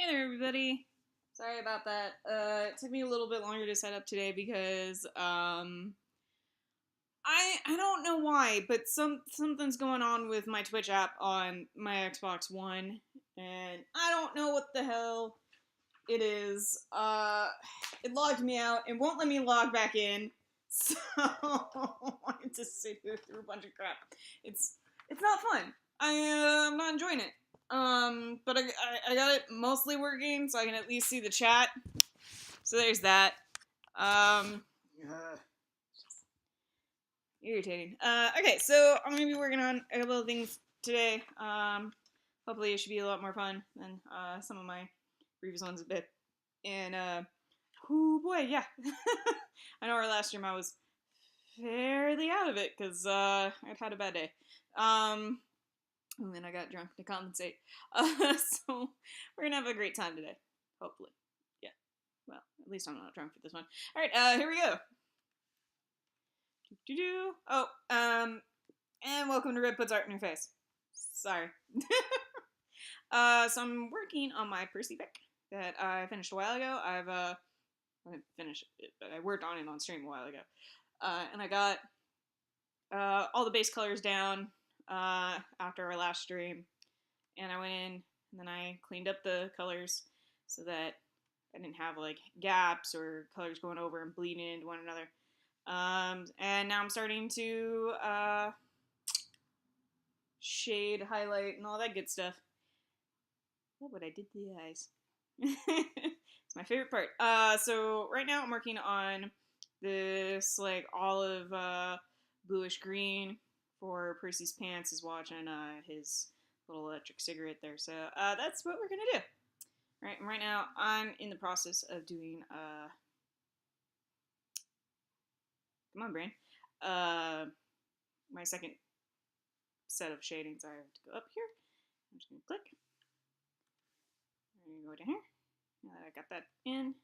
Hey there, everybody. Sorry about that. It took me a little bit longer to set up today because I don't know why, but something's going on with my Twitch app on my Xbox One, and I don't know what the hell it is. It logged me out and won't let me log back in. So I just sit here through a bunch of crap. It's not fun. I'm not enjoying it. But I got it mostly working, so I can at least see the chat. So there's that. Irritating. Okay, so I'm gonna be working on a couple of things today. Hopefully it should be a lot more fun than some of my previous ones a bit. And oh boy, yeah. I know our last stream I was fairly out of it because I'd had a bad day. And then I got drunk to compensate. So we're gonna have a great time today, hopefully. Yeah. Well, at least I'm not drunk for this one. All right, here we go. Oh, and welcome to Red Puts Art in Your Face. Sorry. So I'm working on my Percy pick that I finished a while ago. I didn't finish it, but I worked on it on stream a while ago. And I got all the base colors down after our last stream, and I went in and then I cleaned up the colors so that I didn't have like gaps or colors going over and bleeding into one another. And now I'm starting to shade, highlight, and all that good stuff. Look what I did to the eyes. It's my favorite part. So right now I'm working on this like olive bluish green for Percy's pants. Is watching his little electric cigarette there. So that's what we're gonna do. Right, and right now I'm in the process of doing come on, brain. My second set of shadings. I have to go up here. I'm just gonna click. I'm gonna go down here. Now that I got that in,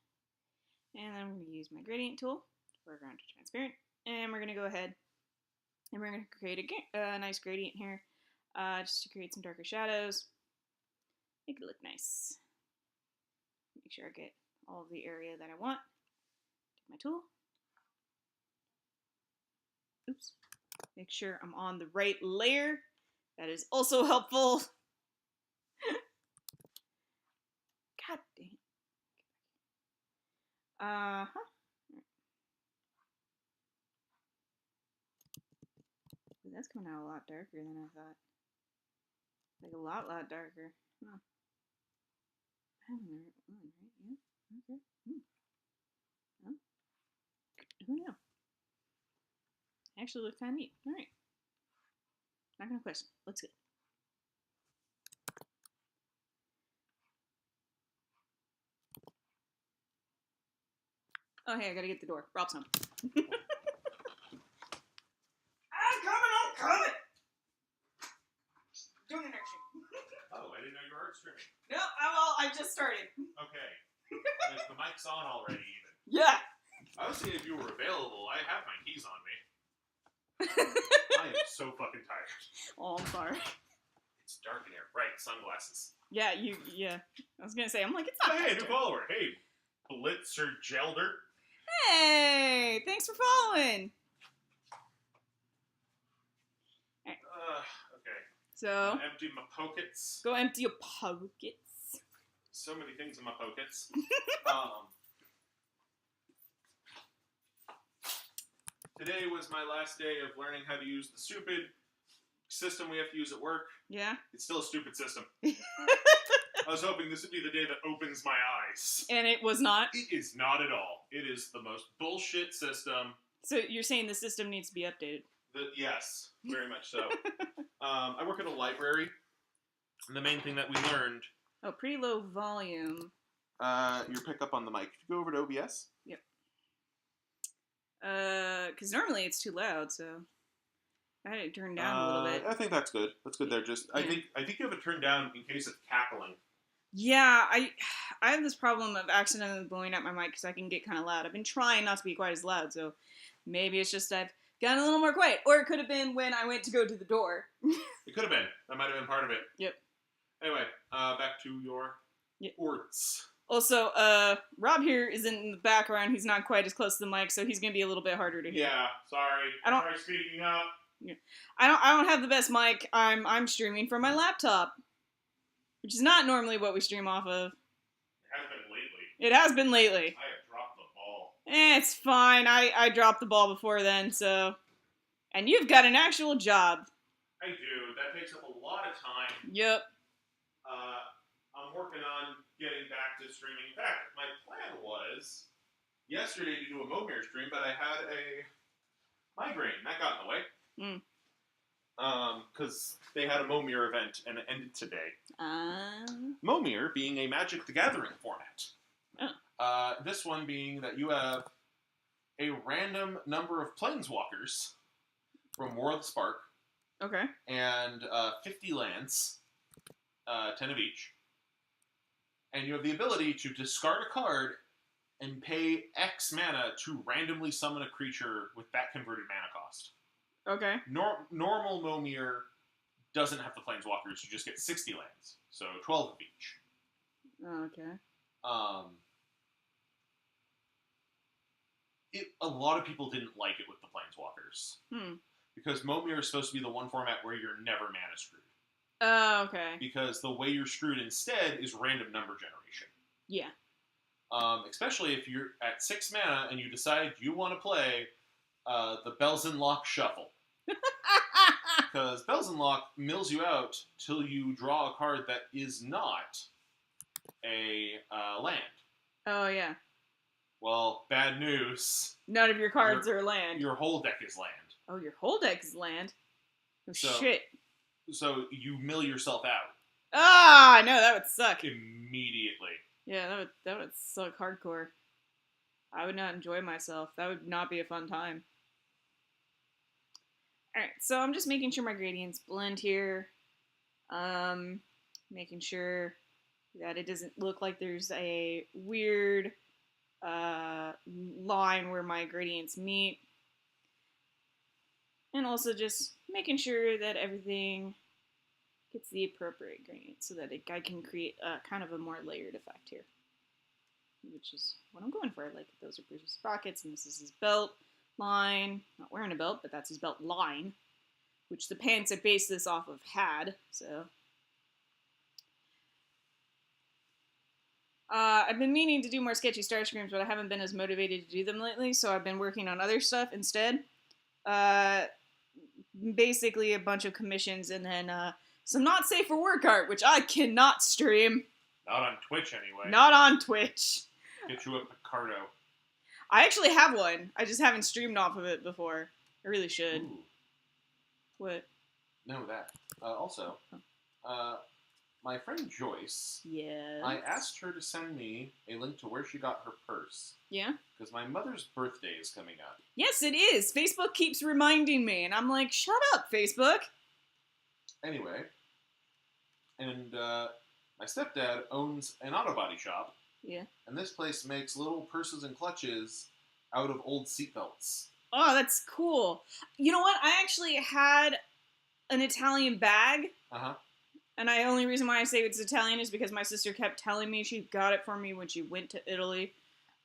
and then I'm gonna use my gradient tool, foreground to transparent, and we're gonna go ahead and we're gonna create a nice gradient here, just to create some darker shadows, make it look nice. Make sure I get all of the area that I want. Take my tool. Oops. Make sure I'm on the right layer. That is also helpful. God dang. That's coming out a lot darker than I thought. Like a lot darker. Huh. I don't know. Right? Yeah. Okay. Oh. Who knew? Actually looks kind of neat. All right. Not gonna question. Looks good. Oh, hey, I gotta get the door. Rob's home. I'm coming! Doing an action. Oh, I didn't know you were streaming. No, I just started. Okay. The mic's on already, even. Yeah. I was seeing if you were available. I have my keys on me. I am so fucking tired. Oh, I'm sorry. It's dark in here. Right, sunglasses. Yeah, yeah. I was gonna say, I'm like, it's not. Hey, new follower. Hey, Blitzer Gelder. Hey, thanks for following. Right. Okay. So. Empty my pockets. Go empty your pockets. So many things in my pockets. Today was my last day of learning how to use the stupid system we have to use at work. Yeah? It's still a stupid system. I was hoping this would be the day that opens my eyes. And it was not? It is not at all. It is the most bullshit system. So you're saying the system needs to be updated? Yes, very much so. I work at a library, and the main thing that we learned... Oh, pretty low volume. Your pickup on the mic. If you go over to OBS. Yep. Because normally it's too loud, so I had it turned down a little bit. I think that's good. That's good there. Just yeah. I think you have it turned down in case of cackling. Yeah, I have this problem of accidentally blowing up my mic because I can get kind of loud. I've been trying not to be quite as loud, so maybe it's just I've gotten a little more quiet. Or it could have been when I went to go to the door. It could have been. That might have been part of it. Yep. Anyway, back to your Yeah. Orts. Also, Rob here is in the background. He's not quite as close to the mic, so he's gonna be a little bit harder to hear. Yeah, sorry. Try speaking up. Yeah. I don't have the best mic. I'm streaming from my laptop, which is not normally what we stream off of. It has been lately. It has been lately. I have dropped the ball. It's fine. I dropped the ball before then, so. And you've got an actual job. I do. That takes up a lot of time. Yep. I'm working on getting back to streaming. In fact, my plan was yesterday to do a Momir stream, but I had a migraine. That got in the way. Because they had a Momir event and it ended today. Momir being a Magic the Gathering format. This one being that you have a random number of planeswalkers from War of the Spark. Okay. And 50 lands, 10 of each. And you have the ability to discard a card and pay X mana to randomly summon a creature with that converted mana cost. Okay. Normal Momir doesn't have the planeswalkers. You just get 60 lands. So 12 of each. Okay. A lot of people didn't like it with the planeswalkers. Because Momir is supposed to be the one format where you're never mana screwed. Oh, okay. Because the way you're screwed instead is random number generation. Yeah. Especially if you're at 6 mana and you decide you want to play the Bells and Lock Shuffle. Because Bells and Lock mills you out till you draw a card that is not a land. Oh, yeah. Well, bad news. None of your cards are land. Your whole deck is land. Oh, your whole deck is land? Oh, So- shit. So you mill yourself out. Ah, no, that would suck. Immediately. Yeah, that would suck hardcore. I would not enjoy myself. That would not be a fun time. Alright, so I'm just making sure my gradients blend here. Making sure that it doesn't look like there's a weird line where my gradients meet. And also just making sure that everything gets the appropriate gradient so that I can create kind of a more layered effect here. Which is what I'm going for. I like those are Bruce's sprockets, and this is his belt line. Not wearing a belt, but that's his belt line. Which the pants I based this off of had, so. I've been meaning to do more sketchy star screams, but I haven't been as motivated to do them lately, so I've been working on other stuff instead. Basically a bunch of commissions, and then some not safe for work art, which I cannot stream. Not on Twitch, anyway. Not on Twitch. Get you a Picardo. I actually have one. I just haven't streamed off of it before. I really should. Ooh. What? No, that. Also, my friend Joyce, Yes. I asked her to send me a link to where she got her purse. Yeah? Because my mother's birthday is coming up. Yes, it is. Facebook keeps reminding me, and I'm like, shut up, Facebook. Anyway, and my stepdad owns an auto body shop. Yeah. And this place makes little purses and clutches out of old seatbelts. Oh, that's cool. You know what? I actually had an Italian bag. Uh-huh. And the only reason why I say it's Italian is because my sister kept telling me she got it for me when she went to Italy.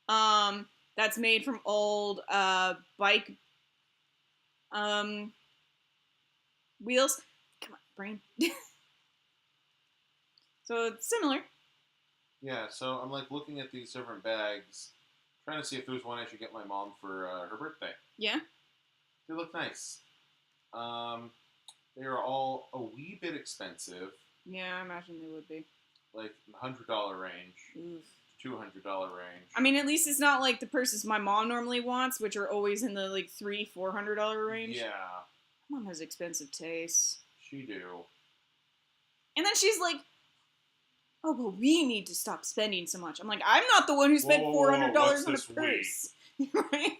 That's made from old bike wheels. Come on, brain. So it's similar. Yeah, so I'm like looking at these different bags, trying to see if there's one I should get my mom for her birthday. Yeah? They look nice. They are all a wee bit expensive. Yeah, I imagine they would be. Like $100 range, Oof. $200 range. I mean, at least it's not like the purses my mom normally wants, which are always in the like $300-$400 range. Yeah. Mom has expensive tastes. She do. And then she's like, oh, but we need to stop spending so much. I'm like, I'm not the one who spent $400 on a purse. Right?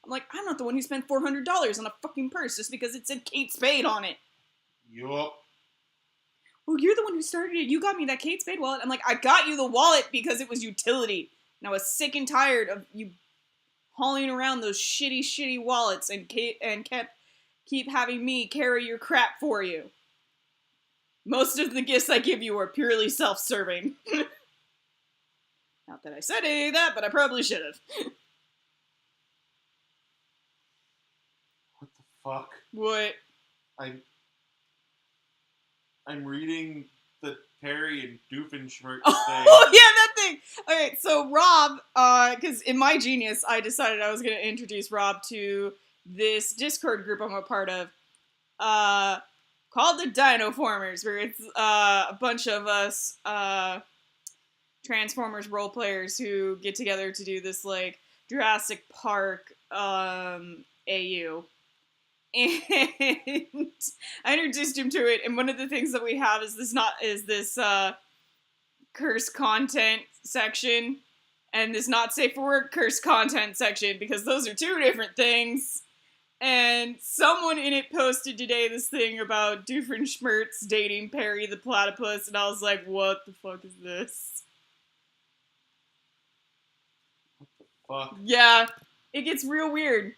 I'm like, I'm not the one who spent $400 on a fucking purse just because it said Kate Spade on it. Yup. Well, you're the one who started it. You got me that Kate Spade wallet. I'm like, I got you the wallet because it was utility. And I was sick and tired of you hauling around those shitty wallets and keep having me carry your crap for you. Most of the gifts I give you are purely self-serving. Not that I said any of that, but I probably should have. What the fuck? What? I'm reading the Perry and Doofenshmirtz thing. Oh, yeah, that thing! Okay, so Rob, because in my genius, I decided I was going to introduce Rob to this Discord group I'm a part of, called the Dino Formers, where it's a bunch of us Transformers role players who get together to do this like Jurassic Park AU. And I introduced him to it, and one of the things that we have is this curse content section and this not safe for work curse content section, because those are two different things. And someone in it posted today this thing about Doofenshmirtz dating Perry the Platypus, and I was like, what the fuck is this? What the fuck? Yeah, it gets real weird.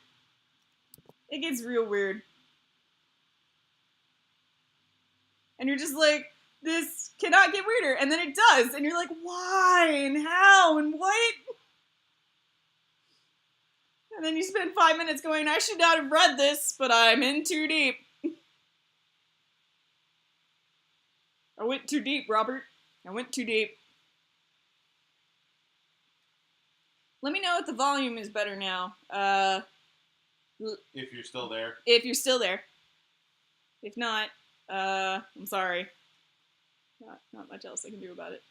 It gets real weird. And you're just like, this cannot get weirder. And then it does. And you're like, why? And how? And what? And then you spend 5 minutes going, I should not have read this, but I'm in too deep. I went too deep, Robert. I went too deep. Let me know if the volume is better now. If you're still there. If you're still there. If not, I'm sorry. Not much else I can do about it.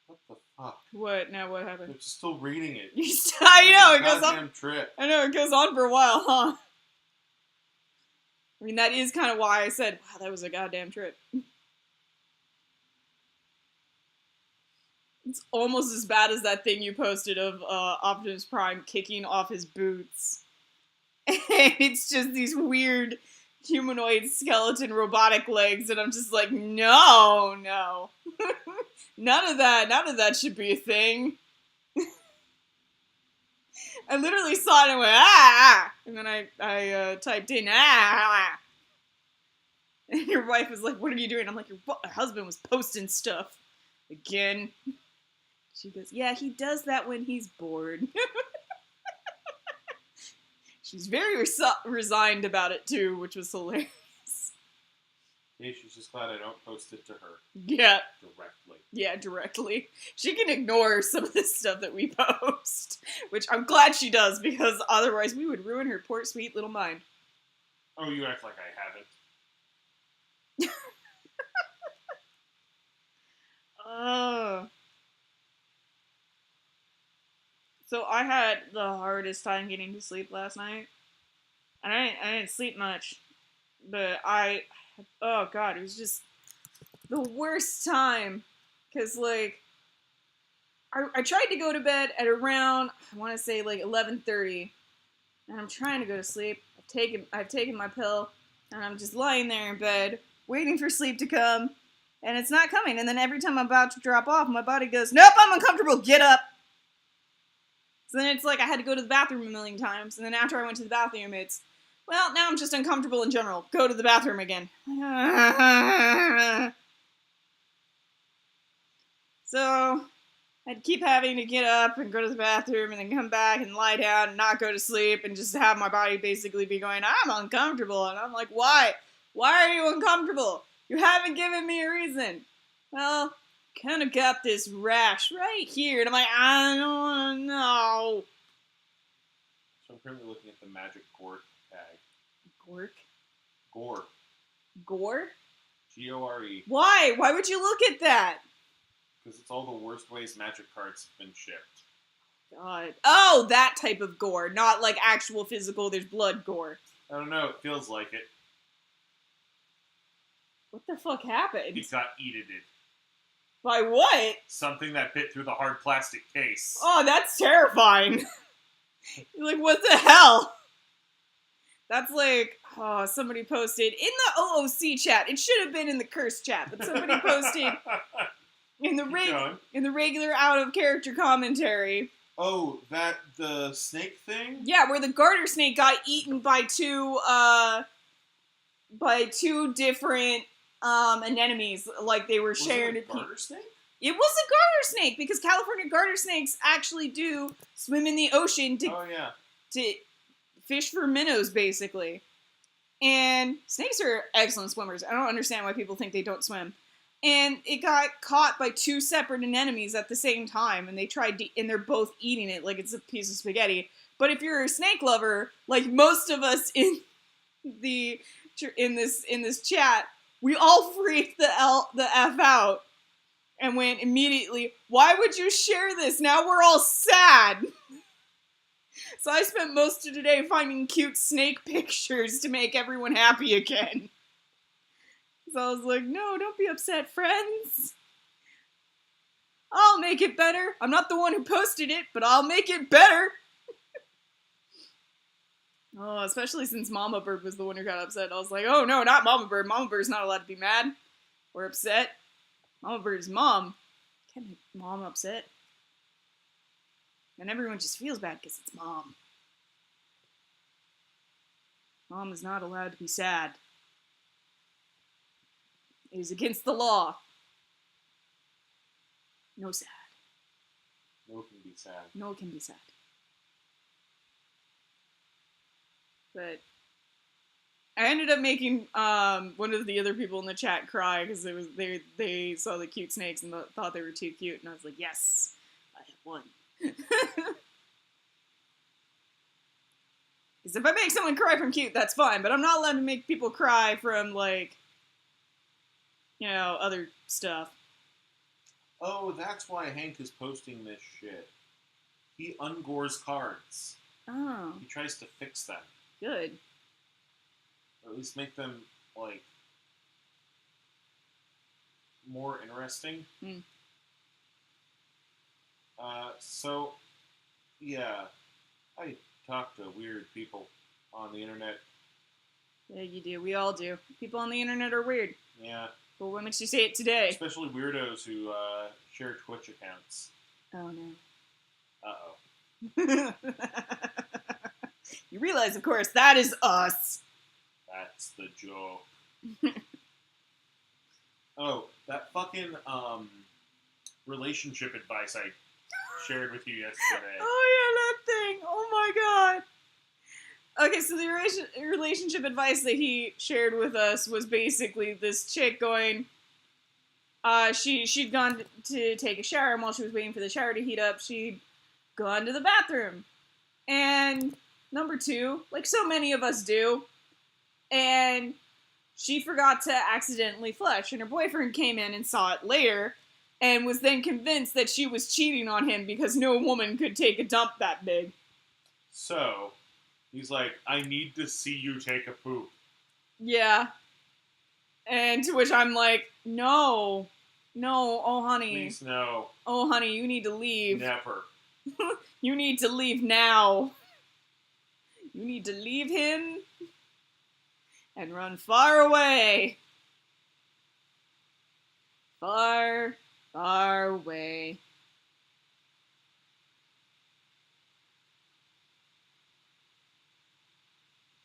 What the fuck? What? Now what happened? I'm just still reading it. I know, it goes Goddamn on. trip. I know, it goes on for a while, huh? I mean, that is kind of why I said, wow, that was a goddamn trip. It's almost as bad as that thing you posted of Optimus Prime kicking off his boots. And it's just these weird humanoid skeleton robotic legs, and I'm just like, no. None of that should be a thing. I literally saw it and went, ah! And then I typed in, ah! And your wife was like, what are you doing? I'm like, your husband was posting stuff. Again. She goes, yeah, he does that when he's bored. She's very resigned about it, too, which was hilarious. Yeah, she's just glad I don't post it to her. Yeah. Directly. Yeah, directly. She can ignore some of this stuff that we post, which I'm glad she does, because otherwise we would ruin her poor, sweet little mind. Oh, you act like I haven't. So I had the hardest time getting to sleep last night. And I didn't sleep much. But oh god, it was just the worst time. Because, like, I tried to go to bed at around, I want to say, like, 11:30. And I'm trying to go to sleep. I've taken my pill. And I'm just lying there in bed, waiting for sleep to come. And it's not coming. And then every time I'm about to drop off, my body goes, nope, I'm uncomfortable, get up. So then it's like I had to go to the bathroom a million times. And then after I went to the bathroom, it's, well, now I'm just uncomfortable in general. Go to the bathroom again. So I'd keep having to get up and go to the bathroom and then come back and lie down and not go to sleep and just have my body basically be going, I'm uncomfortable. And I'm like, why? Why are you uncomfortable? You haven't given me a reason. Well, kind of got this rash right here. And I'm like, I don't want to know. So I'm currently looking at the magic gore tag. Gork? Gore. Gore? G-O-R-E. Why? Why would you look at that? Because it's all the worst ways magic cards have been shipped. God. Oh, that type of gore. Not like actual physical, there's blood gore. I don't know, it feels like it. What the fuck happened? It got edited. By what? Something that bit through the hard plastic case. Oh, that's terrifying. You're like, what the hell? That's like, oh, somebody posted in the OOC chat. It should have been in the curse chat, but somebody posted in the regular out of character commentary. Oh, the snake thing? Yeah, where the garter snake got eaten by two by two different anemones, like they were sharing. Was it a garter snake? It was a garter snake, because California garter snakes actually do swim in the ocean to fish for minnows, basically. And snakes are excellent swimmers. I don't understand why people think they don't swim. And it got caught by two separate anemones at the same time, and they tried to, and they're both eating it like it's a piece of spaghetti. But if you're a snake lover, like most of us in this chat, we all freaked the F out and went immediately, why would you share this? Now we're all sad. So I spent most of today finding cute snake pictures to make everyone happy again. So I was like, no, don't be upset, friends. I'll make it better. I'm not the one who posted it, but I'll make it better. Oh, especially since Mama Bird was the one who got upset. I was like, oh no, not Mama Bird. Mama Bird's not allowed to be mad or upset. Mama Bird's mom. Can't make mom upset. And everyone just feels bad because it's mom. Mom is not allowed to be sad. It is against the law. No sad. No can be sad. No can be sad. But I ended up making one of the other people in the chat cry because they saw the cute snakes and thought they were too cute, and I was like, yes, I have won. Because if I make someone cry from cute, that's fine, but I'm not allowed to make people cry from, like, you know, other stuff. Oh, that's why Hank is posting this shit. He ungores cards. Oh. He tries to fix them. Good. Or at least make them, like, more interesting. Hmm. So, yeah. I talk to weird people on the internet. Yeah, you do. We all do. People on the internet are weird. Yeah. But what makes you say it today? Especially weirdos who share Twitch accounts. Oh, no. Uh-oh. You realize, of course, that is us. That's the joke. Oh, that fucking relationship advice I shared with you yesterday. Oh, yeah, that thing. Oh, my God. Okay, so the relationship advice that he shared with us was basically this chick going, she'd gone to take a shower, and while she was waiting for the shower to heat up, she'd gone to the bathroom. And number two, like so many of us do, and she forgot to accidentally flush, and her boyfriend came in and saw it later, and was then convinced that she was cheating on him because no woman could take a dump that big. So, he's like, I need to see you take a poop. Yeah. And to which I'm like, no, oh honey. Please, no. Oh honey, you need to leave. Never. You need to leave now. You need to leave him and run far away. Far, far away.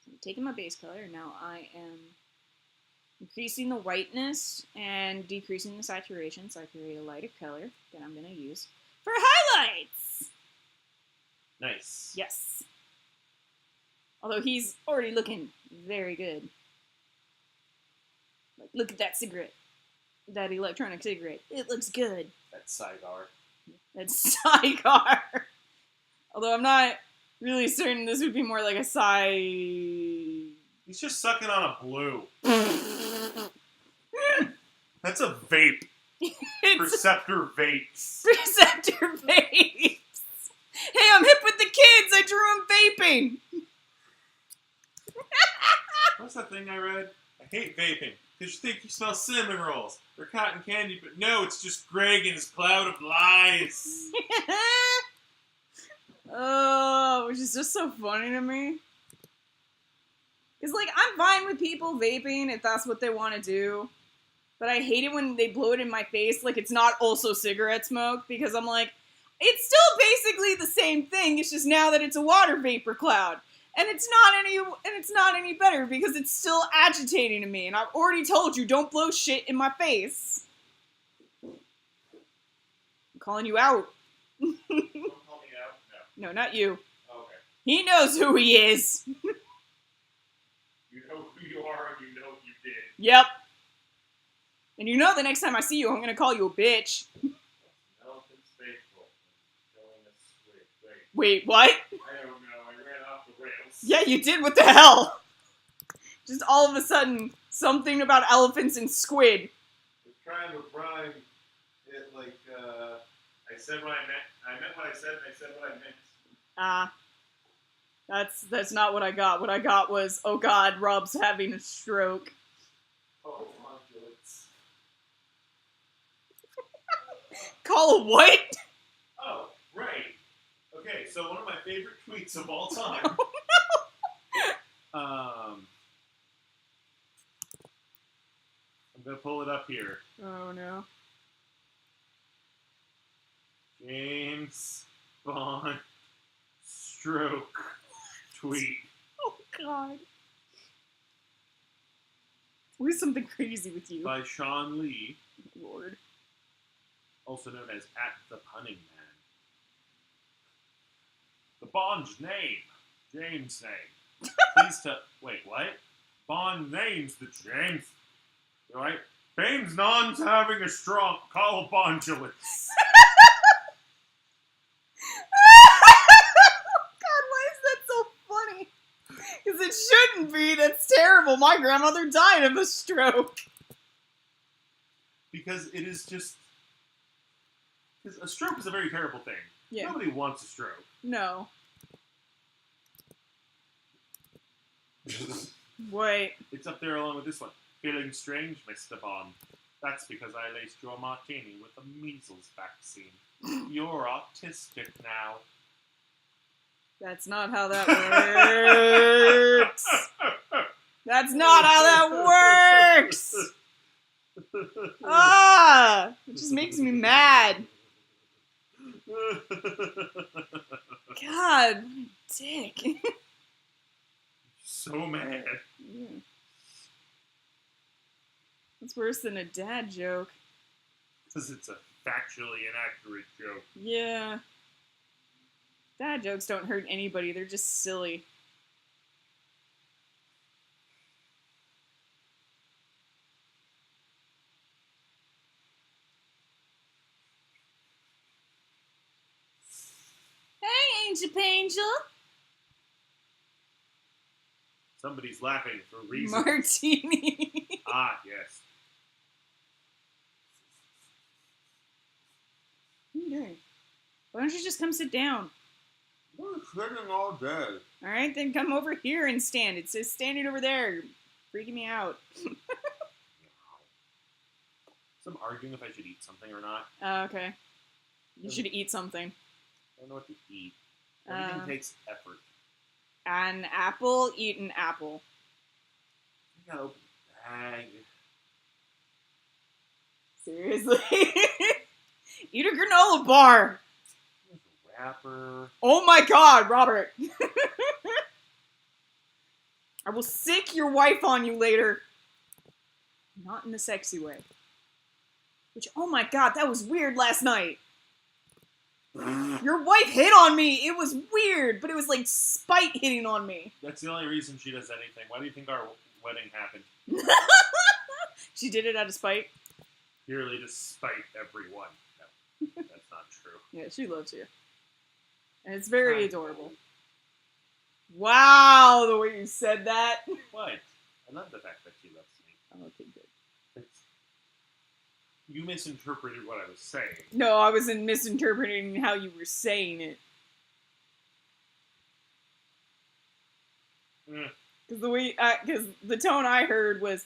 So I'm taking my base color. Now I am increasing the whiteness and decreasing the saturation so I create a lighter color that I'm going to use for highlights. Nice. Yes. Although he's already looking very good. Like, look at that cigarette. That electronic cigarette. It looks good. That cigar. That's cigar. Although I'm not really certain this would be more like a He's just sucking on a blue. That's a vape. Perceptor vapes. Perceptor vapes. Hey, I'm hip with the kids. I drew them vaping. What's that thing I read? I hate vaping. Because you think you smell cinnamon rolls or cotton candy, but no, it's just Greg and his cloud of lies. Oh, which is just so funny to me. Because, like, I'm fine with people vaping if that's what they want to do. But I hate it when they blow it in my face like it's not also cigarette smoke. Because I'm like, it's still basically the same thing. It's just now that it's a water vapor cloud. And it's not any better because it's still agitating to me, and I've already told you don't blow shit in my face. I'm calling you out. Don't call me out? No, not you. Okay. He knows who he is. You know who you are and you know what you did. Yep. And you know the next time I see you, I'm gonna call you a bitch. Elephant's faithful. Killing a squid. Wait, what? I don't know. I ran off the rails. Yeah, you did. What the hell? Just all of a sudden, something about elephants and squid. I was trying to rhyme it like, I said what I meant. I meant what I said, and I said what I meant. That's not what I got. What I got was, oh god, Rob's having a stroke. Oh, modulates. Call a what? Oh, right. Okay, so one of my favorite tweets of all time. I'm gonna pull it up here. Oh no. James Bond stroke tweet. Oh god. What is something crazy with you? By Sean Lee, Lord. also known as @the Punning Man. The Bond's name, James' name. Please tell. Wait, what? Bond names the James. Right? Bames Non's having a stroke. Call Bondulance. God, why is that so funny? Because it shouldn't be. That's terrible. My grandmother died of a stroke. Because it is just. Because a stroke is a very terrible thing. Yeah. Nobody wants a stroke. No. Wait. It's up there along with this one. Feeling strange, Mr. Bond? That's because I laced your martini with a measles vaccine. You're autistic now. That's not how that works. That's not how that works. Ah, it just makes me mad. God, what a dick. So mad. Yeah. That's worse than a dad joke. Because it's a factually inaccurate joke. Yeah. Dad jokes don't hurt anybody, they're just silly. Hey, Angel Pangel. Somebody's laughing for reasons. Martini. Ah, yes. What are you doing? Why don't you just come sit down? We're sitting all day. Alright, then come over here and stand. It says standing over there. You're freaking me out. So I'm arguing if I should eat something or not. Okay. You should eat something. I don't know what to eat. Everything takes effort. An apple, eat an apple. I gotta open the bag. Seriously? Eat a granola bar. There's a wrapper. Oh my god, Robert. I will sick your wife on you later. Not in a sexy way. Which, oh my god, that was weird last night. Your wife hit on me. It was weird, but it was like spite hitting on me. That's the only reason she does anything. Why do you think our wedding happened? She did it out of spite? Purely to spite everyone. No, that's not true. Yeah, she loves you. And it's very adorable. Wow, the way you said that. What? I love the fact that she loves me. Okay, good. You misinterpreted what I was saying. No, I wasn't misinterpreting how you were saying it. Because the way, because the tone I heard was,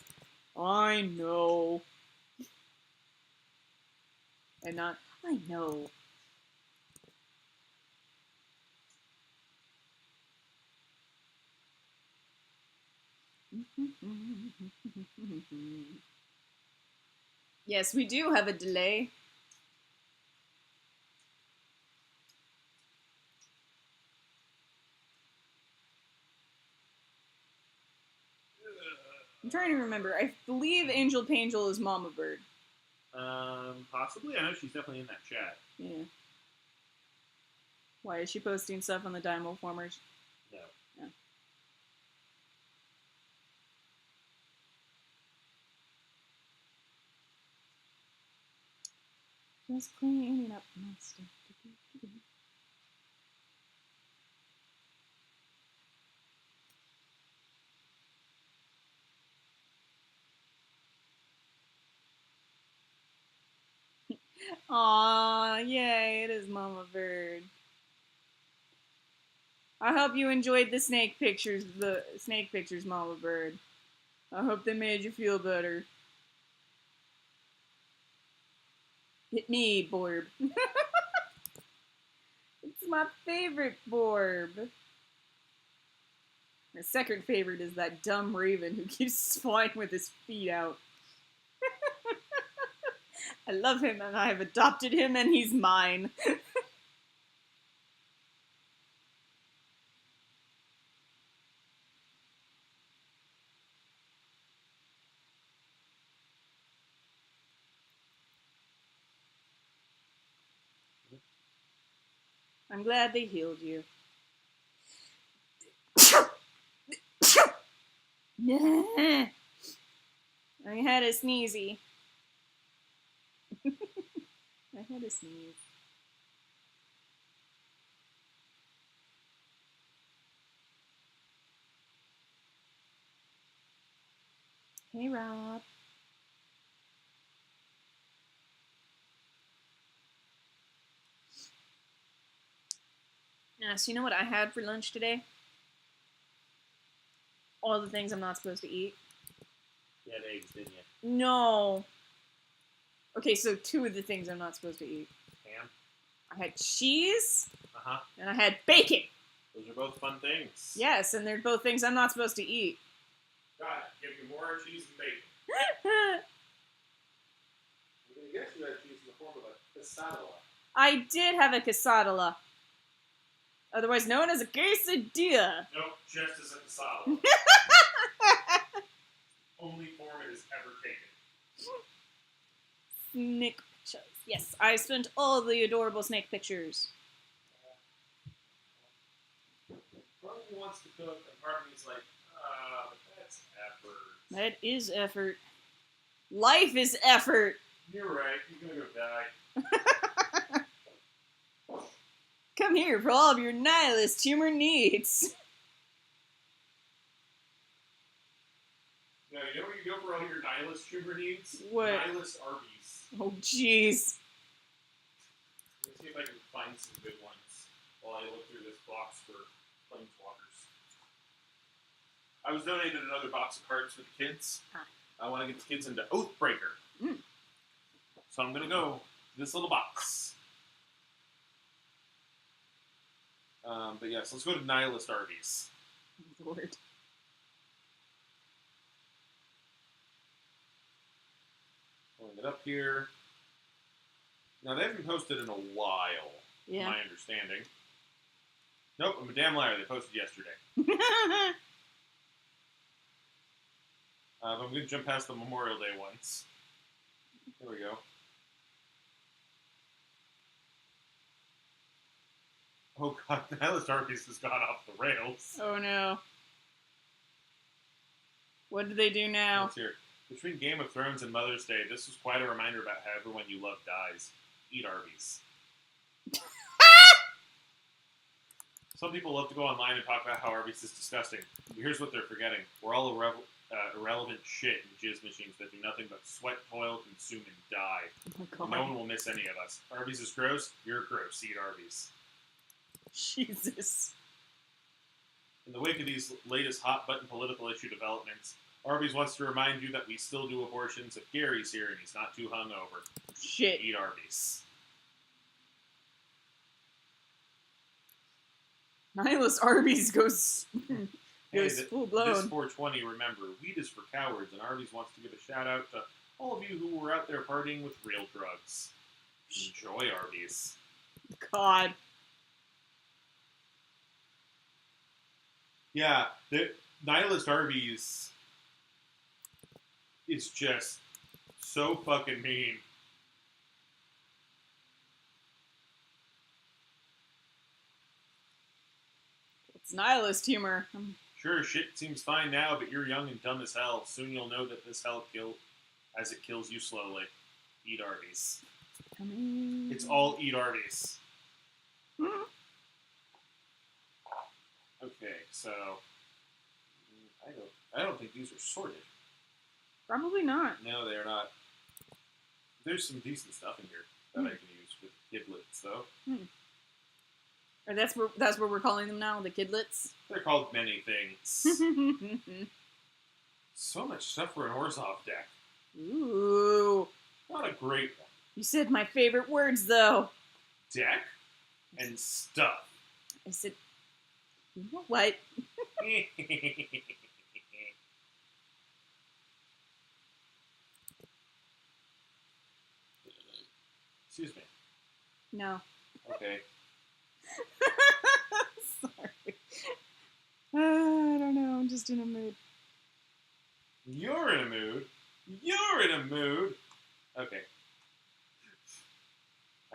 I know. And not, I know. Yes, we do have a delay. I'm trying to remember. I believe Angel Pangel is Mama Bird. Possibly. I know she's definitely in that chat. Yeah. Why is she posting stuff on the Dynamo Formers? No. No. Just cleaning up my stuff. Aw, yay, it is Mama Bird. I hope you enjoyed the snake pictures, Mama Bird. I hope they made you feel better. Hit me, Borb. It's my favorite Borb. My second favorite is that dumb raven who keeps flying with his feet out. I love him and I have adopted him and he's mine. I'm glad they healed you. I had a sneezy. I had a sneeze. Hey, Rob. Yeah, so you know what I had for lunch today? All the things I'm not supposed to eat. You had eggs, didn't you? No. Okay, so 2 of the things I'm not supposed to eat. Ham? I had cheese. Uh-huh. And I had bacon. Those are both fun things. Yes, and they're both things I'm not supposed to eat. God, give you more cheese and bacon. I guess you had cheese in the form of a quesadilla. I did have a quesadilla. Otherwise known as a quesadilla. Nope, just as a quesadilla. Only form it has ever taken. Snake pictures. Yes, I spent all the adorable snake pictures. Part of me wants to cook, and part of me's like, but that's effort. That is effort. Life is effort. You're right, you're gonna go die. Come here for all of your nihilist humor needs. No, you know where you go for all your nihilist humor needs? What? Nihilist Arby's. Oh, jeez. Let me see if I can find some good ones while I look through this box for Planeswalkers. I was donated another box of cards for the kids. Huh. I want to get the kids into Oathbreaker. So I'm going to go to this little box. But yes, let's go to Nihilist Arby's. Lord. Pulling it up here. Now, they haven't posted in a while, Yeah. my understanding. Nope, I'm a damn liar. They posted yesterday. I'm going to jump past the Memorial Day ones. There we go. Oh god, Nihilist Arby's has gone off the rails. Oh no. What did they do now? Let's hear it. Between Game of Thrones and Mother's Day, this was quite a reminder about how everyone you love dies. Eat Arby's. Some people love to go online and talk about how Arby's is disgusting. But here's what they're forgetting. We're all irrelevant shit in jizz machines that do nothing but sweat, toil, consume, and die. Oh my god. No one will miss any of us. Arby's is gross. You're gross. Eat Arby's. Jesus. In the wake of these latest hot-button political issue developments, Arby's wants to remind you that we still do abortions if Gary's here and he's not too hungover. Shit. Eat Arby's. Nihilist Arby's goes Hey, full blown. This 420, remember, weed is for cowards, and Arby's wants to give a shout-out to all of you who were out there partying with real drugs. Enjoy Arby's. God. Yeah, the Nihilist Arby's is just so fucking mean. It's nihilist humor. Sure, shit seems fine now, but you're young and dumb as hell. Soon you'll know that this hell as it kills you slowly. Eat Arby's. It's all eat Arby's. Okay, so I don't think these are sorted. Probably not. No, they are not. There's some decent stuff in here that I can use with kidlets, though. Or that's what we're calling them now, the kidlets. They're called many things. So much stuff for an Orzhov deck. Ooh. Not a great one. You said my favorite words, though. Deck and stuff. I said, you know what? Excuse me. No. Okay. Sorry. I don't know. I'm just in a mood. You're in a mood. You're in a mood. Okay.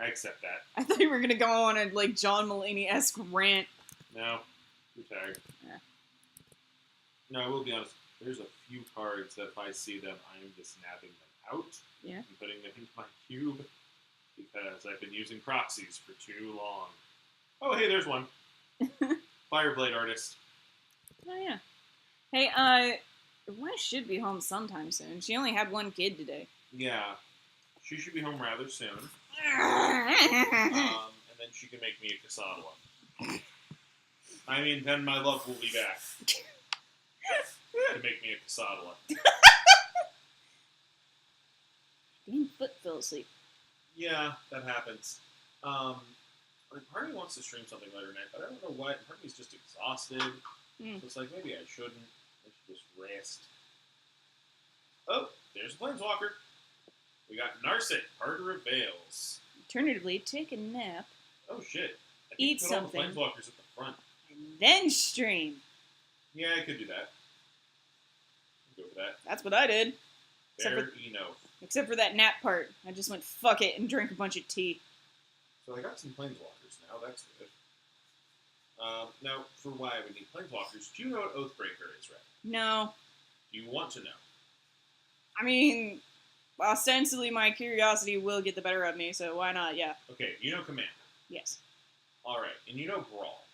I accept that. I thought you were gonna go on a like John Mulaney-esque rant. No. Too tired. Yeah. No, I will be honest. There's a few cards that if I see them, I am just nabbing them out. Yeah. And putting them into my cube because I've been using proxies for too long. Oh, hey, there's one. Fireblade Artist. Oh yeah. Hey, wife should be home sometime soon. She only had one kid today. Yeah. She should be home rather soon. And then she can make me a quesadilla. I mean, then my love will be back. To make me a quesadilla. Damn foot fell asleep. Yeah, that happens. Like, part of me wants to stream something later tonight, but I don't know what. Part of me's just exhausted. So it's like, maybe I shouldn't. I should just rest. Oh, there's a Planeswalker. We got Narset, Harder of Veils. Alternatively, take a nap. Oh, shit. I think Eat put something. all the Planeswalkers at the front. And then stream. Yeah, I could do that. I'd go for that. That's what I did. Fair enough. Except for that nap part. I just went, fuck it, and drank a bunch of tea. So I got some Planeswalkers now. That's good. Now, for why I would need Planeswalkers, do you know what Oathbreaker is, right? No. Do you want to know? I mean, ostensibly my curiosity will get the better of me, so why not? Yeah. Okay, you know Commander. Yes. Alright, and you know Brawl.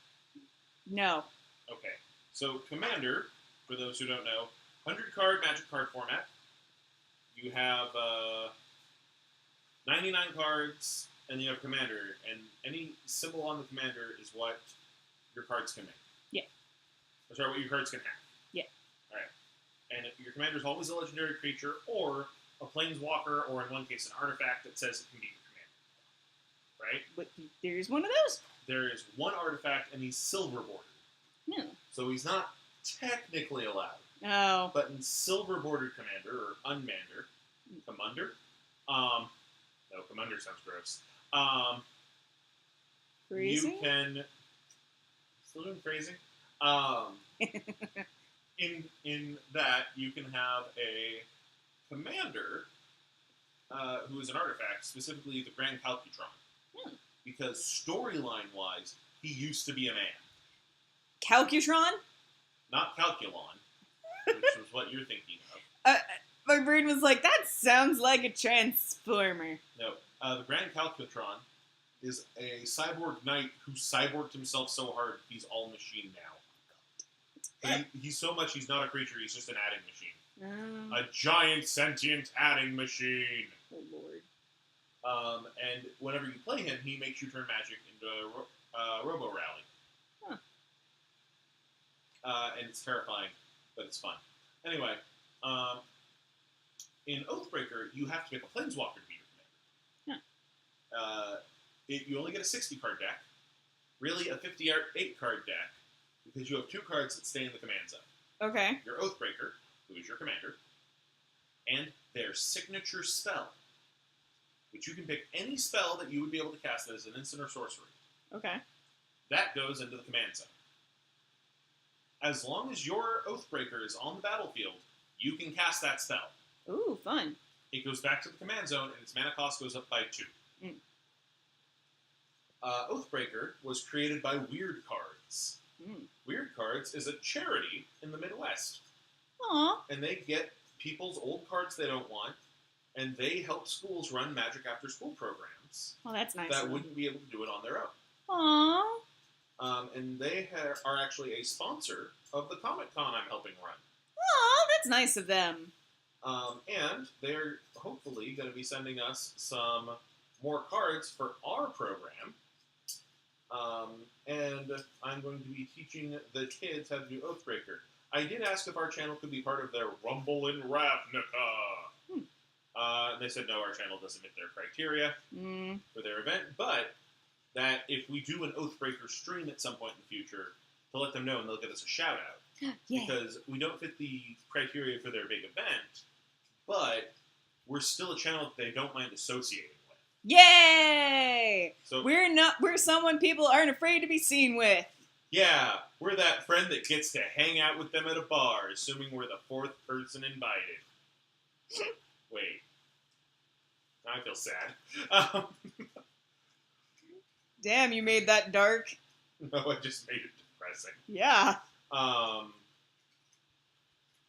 No. Okay, so Commander, for those who don't know, 100-card Magic card format. You have 99 cards, and you have Commander, and any symbol on the Commander is what your cards can make. Yeah. Or sorry, what your cards can have. Yeah. Alright. And your Commander is always a legendary creature, or a Planeswalker, or in one case, an artifact that says it can be your Commander. Right? But there's one of those? There is one artifact, and he's silver bordered. No. So he's not technically allowed. Oh. But in silver bordered Commander, or Unmander, Commander? No, Commander sounds gross. Crazy? You can... Still doing phrasing? In that, you can have a Commander who is an artifact, specifically the Grand Calcutron. Because storyline-wise, he used to be a man. Calcutron? Not Calculon, which was what you're thinking of. My brain was like, that sounds like a transformer. No, the Grand Calcutron is a cyborg knight who cyborged himself so hard he's all machine now. But he's so much he's not a creature, he's just an adding machine. A giant sentient adding machine. Oh, Lord. And whenever you play him, he makes you turn magic into Robo Rally. Huh. And it's terrifying, but it's fun. Anyway, in Oathbreaker, you have to pick a Planeswalker to be your commander. You only get a 60-card deck. Really, a 58-card deck, because you have 2 cards that stay in the command zone. Okay. Your Oathbreaker, who is your commander, and their signature spell, which you can pick any spell that you would be able to cast that is an instant or sorcery. Okay. That goes into the command zone. As long as your Oathbreaker is on the battlefield, you can cast that spell. Ooh, fun. It goes back to the command zone, and its mana cost goes up by 2. Mm. Oathbreaker was created by Weird Cards. Weird Cards is a charity in the Midwest. Aw. And they get people's old cards they don't want, and they help schools run Magic After School programs. Well, that's nice. That wouldn't be able to do it on their own. Aww. And they are actually a sponsor of the Comic Con I'm helping run. Aw, that's nice of them. And they're hopefully going to be sending us some more cards for our program. And I'm going to be teaching the kids how to do Oathbreaker. I did ask if our channel could be part of their Rumble in Ravnica. They said no, our channel doesn't meet their criteria for their event, but that if we do an Oathbreaker stream at some point in the future, to let them know and they'll give us a shout out. Yeah. Because we don't fit the criteria for their big event, but we're still a channel that they don't mind associating with. Yay! So we're someone people aren't afraid to be seen with. Yeah, we're that friend that gets to hang out with them at a bar, assuming we're the 4th person invited. Wait. Now I feel sad. Damn, you made that dark. No, I just made it depressing. Yeah.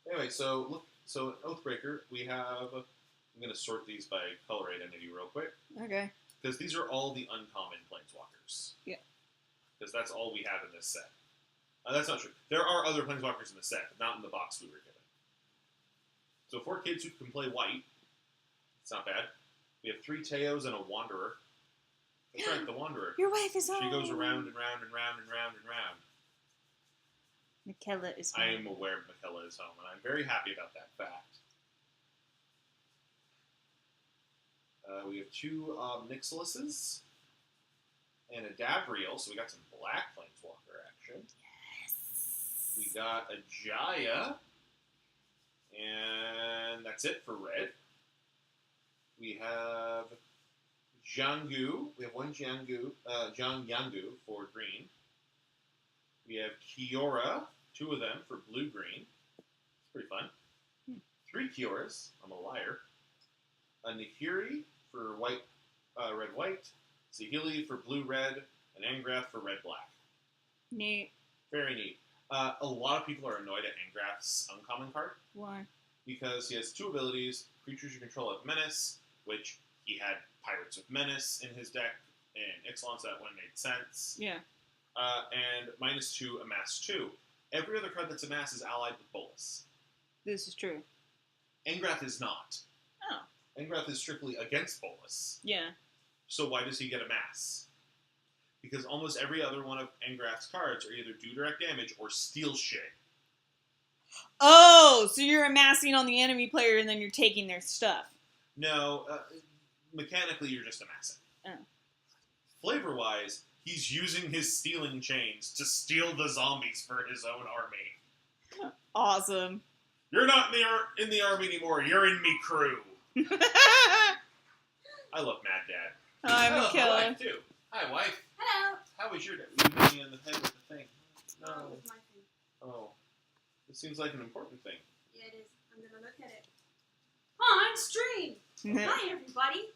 Anyway, so in Oathbreaker, we have... I'm going to sort these by color identity real quick. Okay. Because these are all the uncommon Planeswalkers. Yeah. Because that's all we have in this set. That's not true. There are other Planeswalkers in the set, but not in the box we were given. So 4 kids who can play white. It's not bad. We have 3 Teos and a Wanderer. That's right, the Wanderer. Your wife is home. She goes around and round and round and round and round. Michaela is home. I am aware Michaela is home, and I'm very happy about that fact. We have 2 Nixiluses and a Davriel, so we got some black Planeswalker action. Yes. We got a Jaya, and that's it for red. We have Jianggu. We have 1 Jianggu, Jiang Yangu for green. We have Kiora, 2 of them for blue-green. It's pretty fun. 3 Kioras. I'm a liar. A Nahiri for white, red-white. Saheeli for blue-red. And Angrath for red-black. Neat. Very neat. A lot of people are annoyed at Angrath's uncommon card. Why? Because he has 2 abilities. Creatures you control have Menace, which he had Pirates of Menace in his deck, and Ixalan, so that one made sense. Yeah. And -2, Amass 2. Every other card that's Amass is allied with Bolas. This is true. Angrath is not. Oh. Angrath is strictly against Bolas. Yeah. So why does he get Amass? Because almost every other one of Angrath's cards are either do direct damage or steal shit. Oh, so you're amassing on the enemy player and then you're taking their stuff. No, mechanically you're just amassing. Oh. Flavor-wise, he's using his stealing chains to steal the zombies for his own army. Awesome. You're not in the army anymore. You're in me crew. I love Mad Dad. I'm I a love my killer. wife, too. Hi, wife. Hello. How was your day? You hit me on the head with the thing. Oh, No. it's my thing. Oh. This seems like an important thing. Yeah, it is. I'm gonna look at it. On stream. Hi, everybody.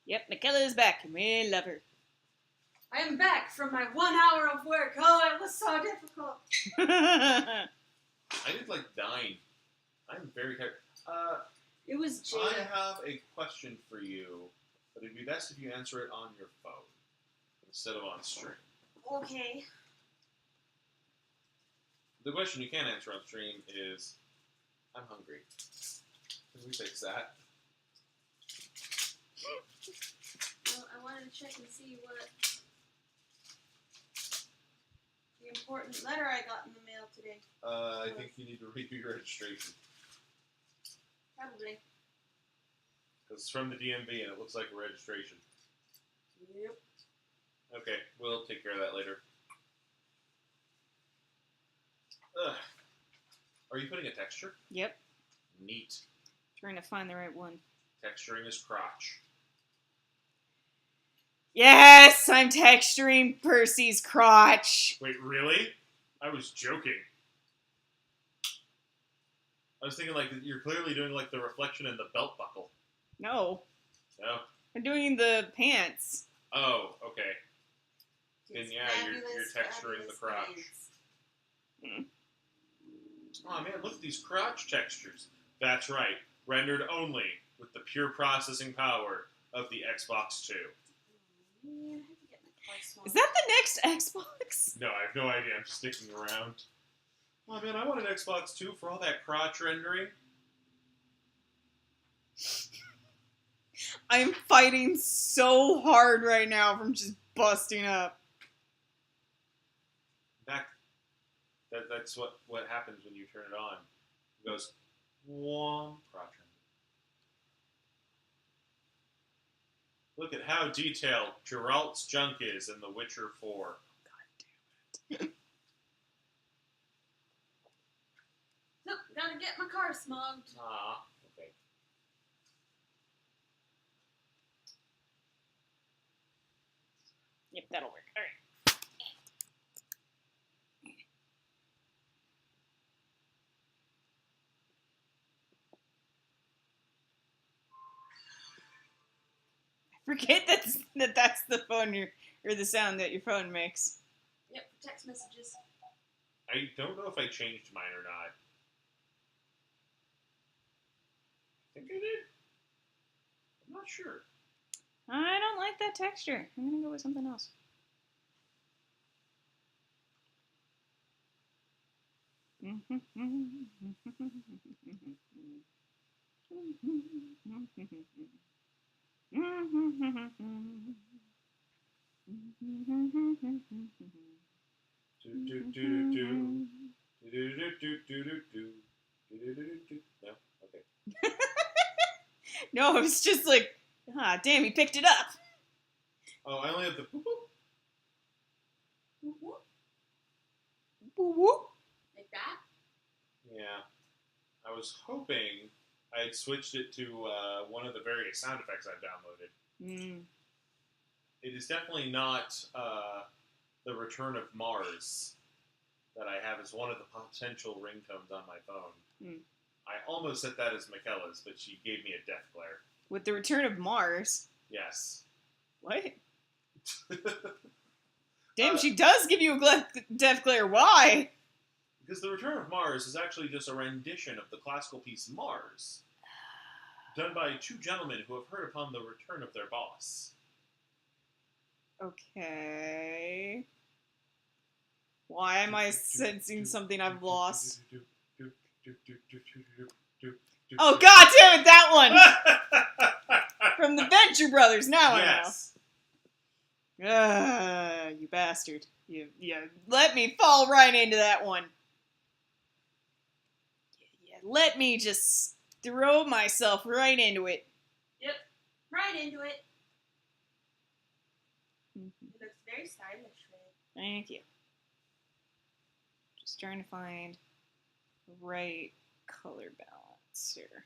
Yep, Michaela is back and we love her. I am back from my 1 hour of work. Oh, it was so difficult. I did like 9. I'm very tired. It was I Jada. have a question for you, but it'd be best if you answer it on your phone instead of on stream. Okay. The question you can answer on stream is, I'm hungry. Can we fix that? Well, I wanted to check and see what the important letter I got in the mail today. I think you need to redo your registration. Probably. Because it's from the DMV and it looks like a registration. Yep. Okay, we'll take care of that later. Ugh. Are you putting a texture? Yep. Neat. Trying to find the right one. Texturing his crotch. Yes, I'm texturing Percy's crotch. Wait, really? I was joking. I was thinking like you're clearly doing like the reflection in the belt buckle. No. No. I'm doing the pants. Oh, okay. Then It's yeah, you're fabulous, texturing the fabulous crotch. pants. Oh man, look at these crotch textures. That's right, rendered only with the pure processing power of the Xbox 2. Man, I have to get my car small. Is that the next Xbox? No, I have no idea. I'm just sticking around. Oh man, I want an Xbox 2 for all that crotch rendering. I'm fighting so hard right now from just busting up. That's what happens when you turn it on. It goes, whom, crotch rendering. Look at how detailed Geralt's junk is in The Witcher 4. Nope, gotta get my car smugged. Ah, okay. Yep, that'll work. All right. Forget that's the phone or the sound that your phone makes. Yep, for text messages. I don't know if I changed mine or not. I think I did. I'm not sure. I don't like that texture. I'm gonna go with something else. No? Okay. No, it's just like, ah, damn, he picked it up. Oh, I only have the boop boop. Whoop, whoop. Woo woo. Like that? Yeah. I was hoping I had switched it to one of the various sound effects I've downloaded. It is definitely not the Return of Mars that I have as one of the potential ringtones on my phone. I almost set that as Michaela's, but she gave me a death glare. With the Return of Mars. Yes. What? Damn, she does give you a death glare. Why? Because the Return of Mars is actually just a rendition of the classical piece Mars, done by two gentlemen who have heard upon the return of their boss. Okay. Why am I sensing something I've lost? Oh, god damn it, that one! From the Venture Brothers, now Yes. I know. You bastard. You let me fall right into that one. You let me just throw myself right into it. Yep, right into it. Mhm. It looks very stylish, Red. Thank you. Just trying to find the right color balance here.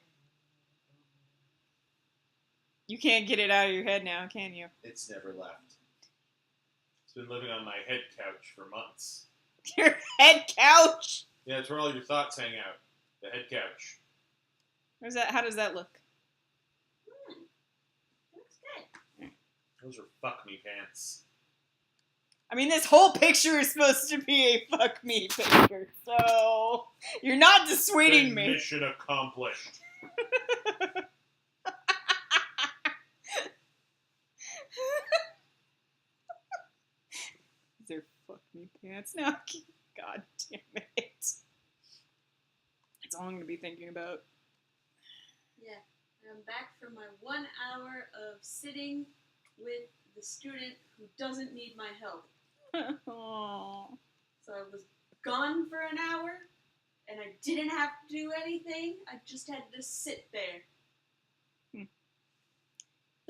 You can't get it out of your head now, can you? It's never left. It's been living on my head couch for months. Your head couch? Yeah, it's where all your thoughts hang out. The head couch. Where's that? How does that look? It looks good. Those are fuck me pants. I mean, this whole picture is supposed to be a fuck me picture, so you're not dissuading me. Mission accomplished. These are fuck me pants now. God damn it. That's all I'm going to be thinking about. Yeah, I'm back from my 1 hour of sitting with the student who doesn't need my help. Aww. So I was gone for an hour, and I didn't have to do anything. I just had to sit there.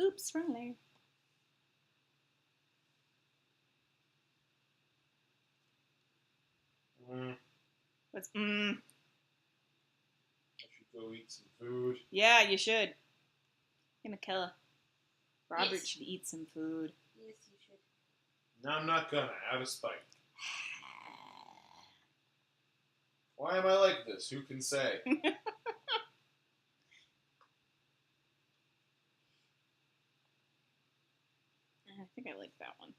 Oops, wrong layer. What's I should go eat some food. Yeah, you should. Hey, Michaela. Robert Yes. should eat some food. Yes, you should. No, I'm not gonna, out of spite. Why am I like this? Who can say? think I like that one.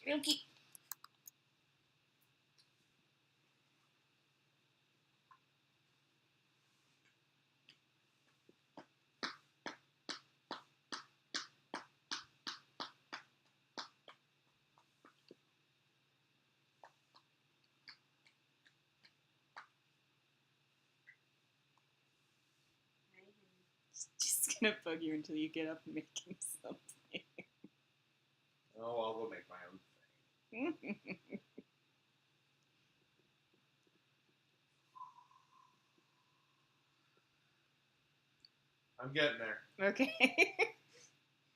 Okay. It's just gonna bug you until you get up and make him something. Oh, I'll go make my own thing. I'm getting there. Okay.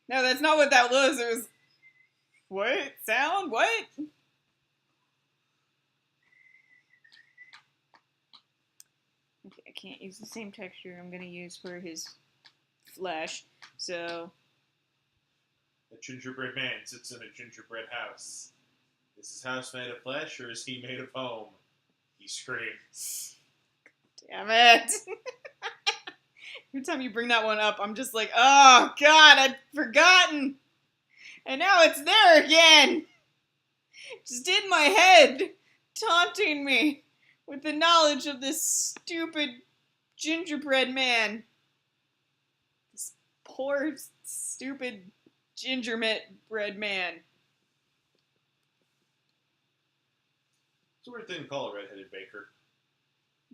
No, that's not what that was. It was... What? Sound? What? Okay, I can't use the same texture I'm gonna use for his flesh, so... A gingerbread man sits in a gingerbread house. Is his house made of flesh or is he made of foam? He screams. Damn it! Every time you bring that one up, I'm just like, oh god, I'd forgotten! And now it's there again! Just in my head, taunting me with the knowledge of this stupid gingerbread man. This poor, stupid gingerbread man. It's a weird thing to call a redheaded baker.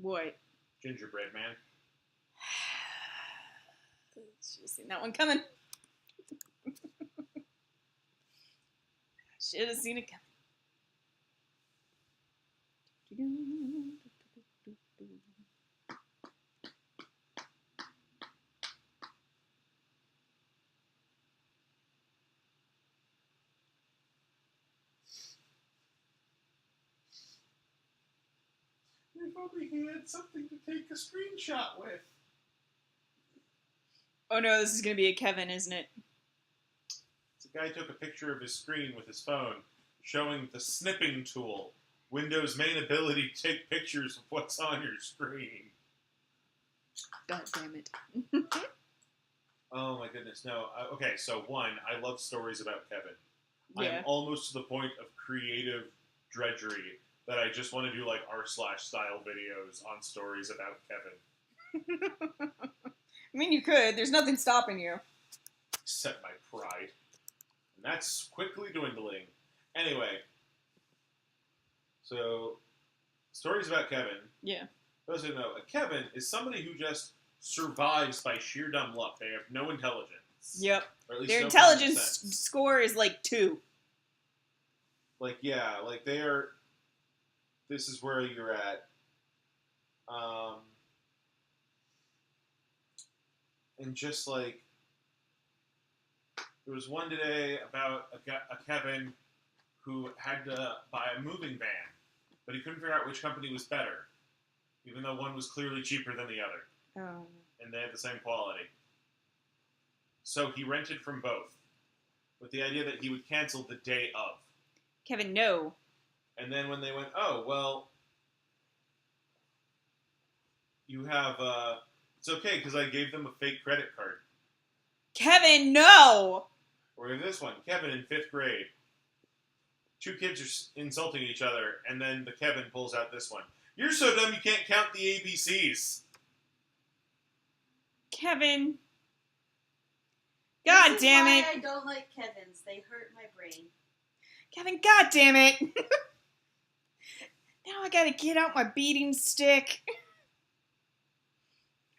What? Gingerbread man. Should have seen that one coming. Should have seen it coming. If only he had something to take a screenshot with. Oh no, this is gonna be a Kevin, isn't it? The guy took a picture of his screen with his phone, showing the snipping tool, Windows' main ability to take pictures of what's on your screen. God damn it. Oh my goodness, no. Okay, so one, I love stories about Kevin. Yeah. I'm almost to the point of creative drudgery that I just want to do like r/style videos on stories about Kevin. I mean, you could. There's nothing stopping you. Except my pride. And that's quickly dwindling. Anyway. So, stories about Kevin. Yeah. Those who know, a Kevin is somebody who just survives by sheer dumb luck. They have no intelligence. Yep. Or at least Their no intelligence common sense. score is like 2. Like, yeah, like they are... This is where you're at. And just like... There was one today about a Kevin who had to buy a moving van, but he couldn't figure out which company was better, even though one was clearly cheaper than the other. Oh. And they had the same quality. So he rented from both, with the idea that he would cancel the day of. Kevin, no. And then when they went, oh, well, you have, it's okay because I gave them a fake credit card. Kevin, no! Or this one, Kevin in 5th grade. 2 kids are insulting each other, and then the Kevin pulls out this one. You're so dumb you can't count the ABCs. Kevin. God damn it. I don't like Kevins. They hurt my brain. Kevin, god damn it. Now I gotta get out my beating stick.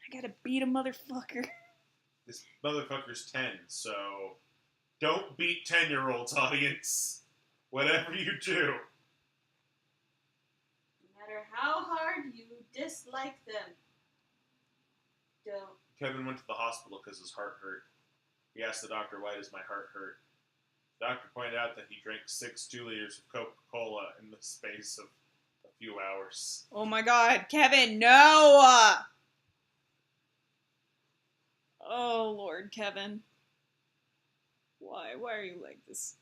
I gotta beat a motherfucker. This motherfucker's 10, so don't beat 10-year-olds, audience. Whatever you do. No matter how hard you dislike them, don't. Kevin went to the hospital because his heart hurt. He asked the doctor, why does my heart hurt? The doctor pointed out that he drank 6 2 liters of Coca-Cola in the space of a few hours. Oh my god, Kevin, no! Oh, Lord, Kevin. Why? Why are you like this?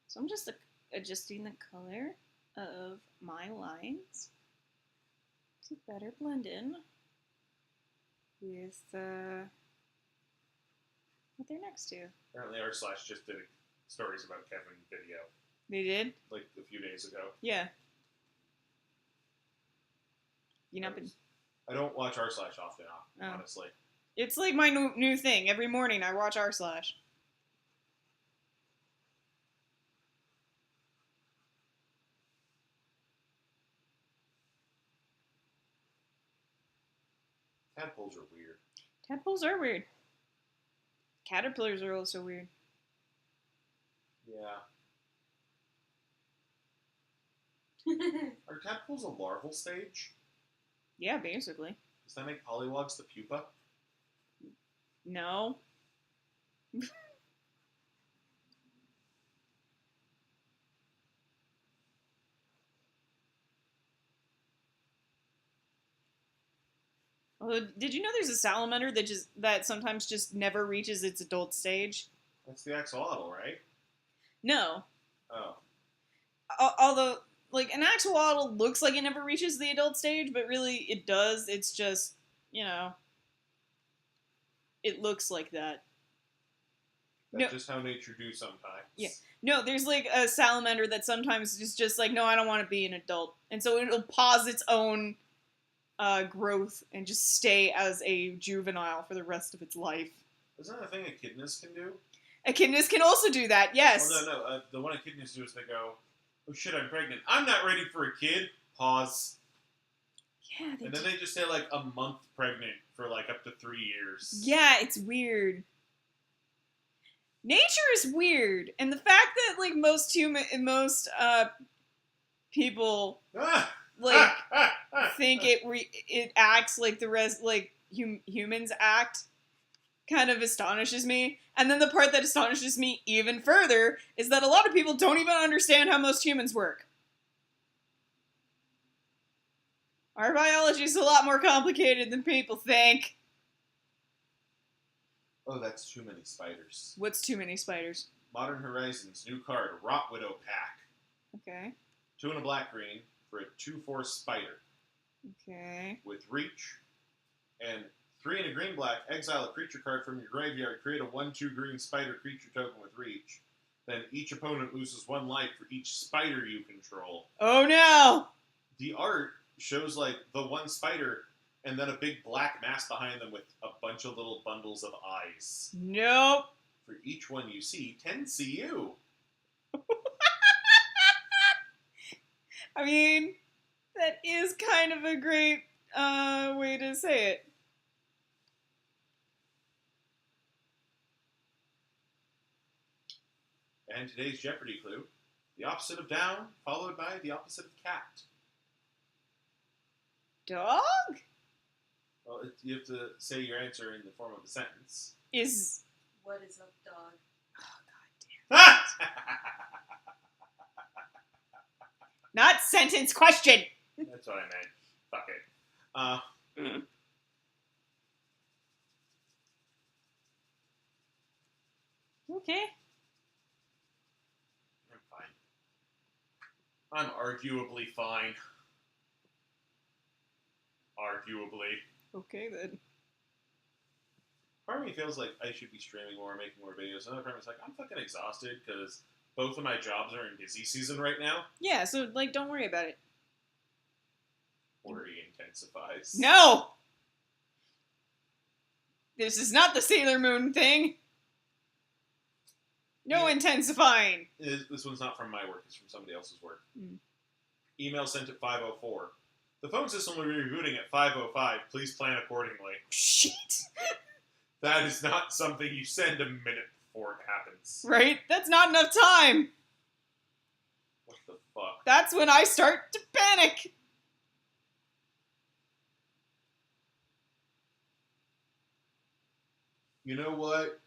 So I'm just adjusting the color of my lines to better blend in with what they're next to. Apparently, r/ just did stories about Kevin video They did? like a few days ago. Yeah. You not been? I don't watch r/ often, Oh. honestly. It's like my new thing. Every morning I watch r/. Tadpoles are weird. Tadpoles are weird. Caterpillars are also weird. Yeah. Are tadpoles a larval stage? Yeah, basically. Does that make polywogs the pupa? No. Although, did you know there's a salamander that sometimes just never reaches its adult stage? That's the axolotl, right? No. Oh. Although, like, an axolotl looks like it never reaches the adult stage, but really it does. It's just, it looks like that. That's just how nature do sometimes. Yeah. No, there's like a salamander that sometimes is just like, no, I don't want to be an adult. And so it'll pause its own growth and just stay as a juvenile for the rest of its life. Isn't that a thing echidnas can do? Echidnas can also do that, yes. Well, no. The one echidnas do is they go, oh shit, I'm pregnant. I'm not ready for a kid. Pause. Yeah, and then they just stay like a month pregnant for like up to 3 years. Yeah, it's weird. Nature is weird, and the fact that like most people like think it acts like the humans act kind of astonishes me. And then the part that astonishes me even further is that a lot of people don't even understand how most humans work. Our biology is a lot more complicated than people think. Oh, that's too many spiders. What's too many spiders? Modern Horizons, new card, Rot Widow pack. Okay. 2 and a black green for a 2/4 spider. Okay. With reach. And 3 and a green black, exile a creature card from your graveyard, create a 1/2 green spider creature token with reach. Then each opponent loses 1 life for each spider you control. Oh no! The art shows like the 1 spider and then a big black mass behind them with a bunch of little bundles of eyes. Nope. For each one you see, 10 see you. I mean, that is kind of a great way to say it. And today's Jeopardy clue, the opposite of down, followed by the opposite of cat. Dog? Well, you have to say your answer in the form of a sentence. Is... What is up, dog? Oh, god damn. Not sentence question! That's what I meant. Fuck it. Okay. I'm fine. I'm arguably fine. Arguably. Okay, then. Part of me feels like I should be streaming more, making more videos. Another part of me is like, I'm fucking exhausted because both of my jobs are in busy season right now. Yeah, so, like, don't worry about it. Worry intensifies. No! This is not the Sailor Moon thing. No intensifying. This one's not from my work. It's from somebody else's work. Mm. Email sent at 5:04. The phone system will be rebooting at 5:05. Please plan accordingly. Shit. That is not something you send a minute before it happens. Right? That's not enough time. What the fuck? That's when I start to panic. You know what?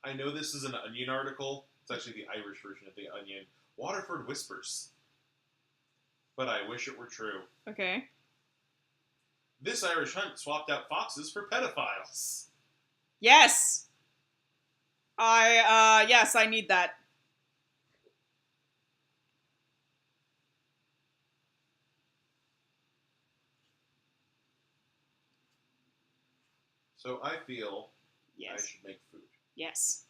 I know this is an Onion article. It's actually the Irish version of the Onion. Waterford Whispers. But I wish it were true. Okay. This Irish hunt swapped out foxes for pedophiles. Yes. Yes, I need that. So I feel I Yes. should make food. Yes.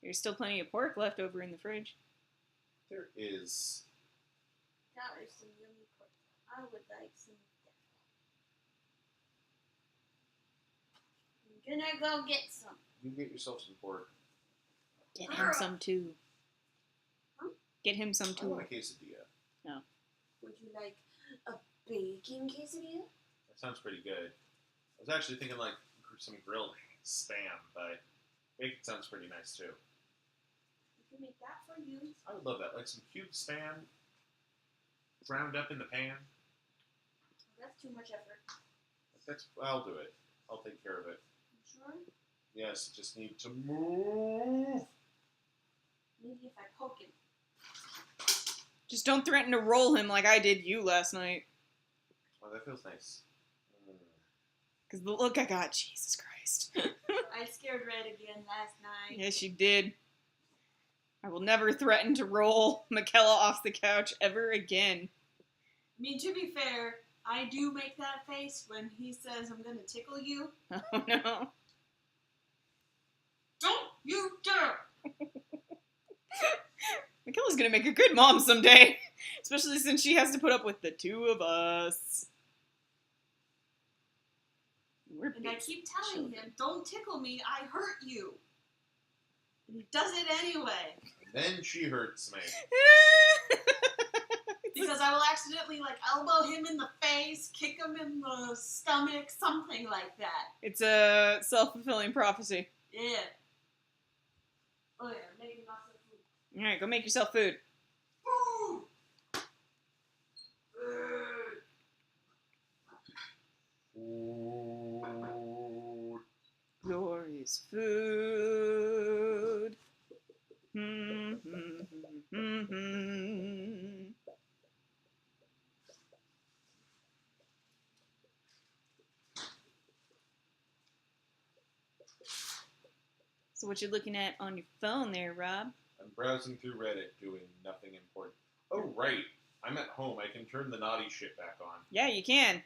There's still plenty of pork left over in the fridge. There is. That is some yummy pork. I would like some of that. I'm gonna go get some. You get yourself some pork. Get him some too. Huh? Get him some I too. want a quesadilla. Would you like a bacon quesadilla? That sounds pretty good. I was actually thinking like some grilled spam, but bacon sounds pretty nice too. We can make that for you. I would love that. Like some cubed spam ground up in the pan. That's too much effort. I'll do it. I'll take care of it. You sure? Yes, just need to move. Maybe if I poke him. Just don't threaten to roll him like I did you last night. Oh, that feels nice. Because the look I got, Jesus Christ. I scared Red again last night. Yes, you did. I will never threaten to roll Michaela off the couch ever again. I mean, to be fair, I do make that face when he says I'm gonna tickle you. Oh no. Don't you dare! Michaela's gonna make a good mom someday. Especially since she has to put up with the two of us. We're And I big keep telling children. him, don't tickle me, I hurt you. And he does it anyway. And then she hurts me. Because I will accidentally, like, elbow him in the face, kick him in the stomach, something like that. It's a self-fulfilling prophecy. Yeah. Oh yeah, making lots of food. Alright, go make yourself food. Food! Food. Glorious food. Mm-hmm. So what you're looking at on your phone there, Rob? I'm browsing through Reddit doing nothing important. Oh, right. I'm at home. I can turn the naughty shit back on. Yeah, you can.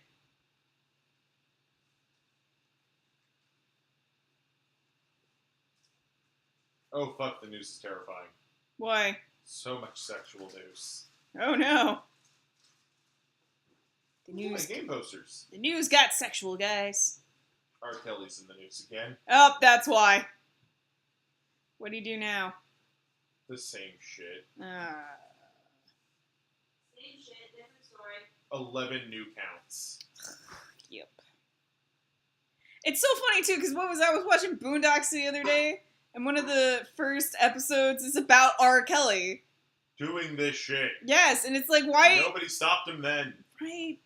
Oh, fuck. The news is terrifying. Why? So much sexual news. Oh no. The Ooh, my news. game posters. The news got sexual, guys. R. Kelly's in the news again. Oh, that's why. What do you do now? The same shit. Same shit, different story. 11 new counts. Yep. It's so funny too, because I was watching Boondocks the other day, and one of the first episodes is about R. Kelly. Doing this shit. Yes, and it's like, why? Nobody stopped him then. Right.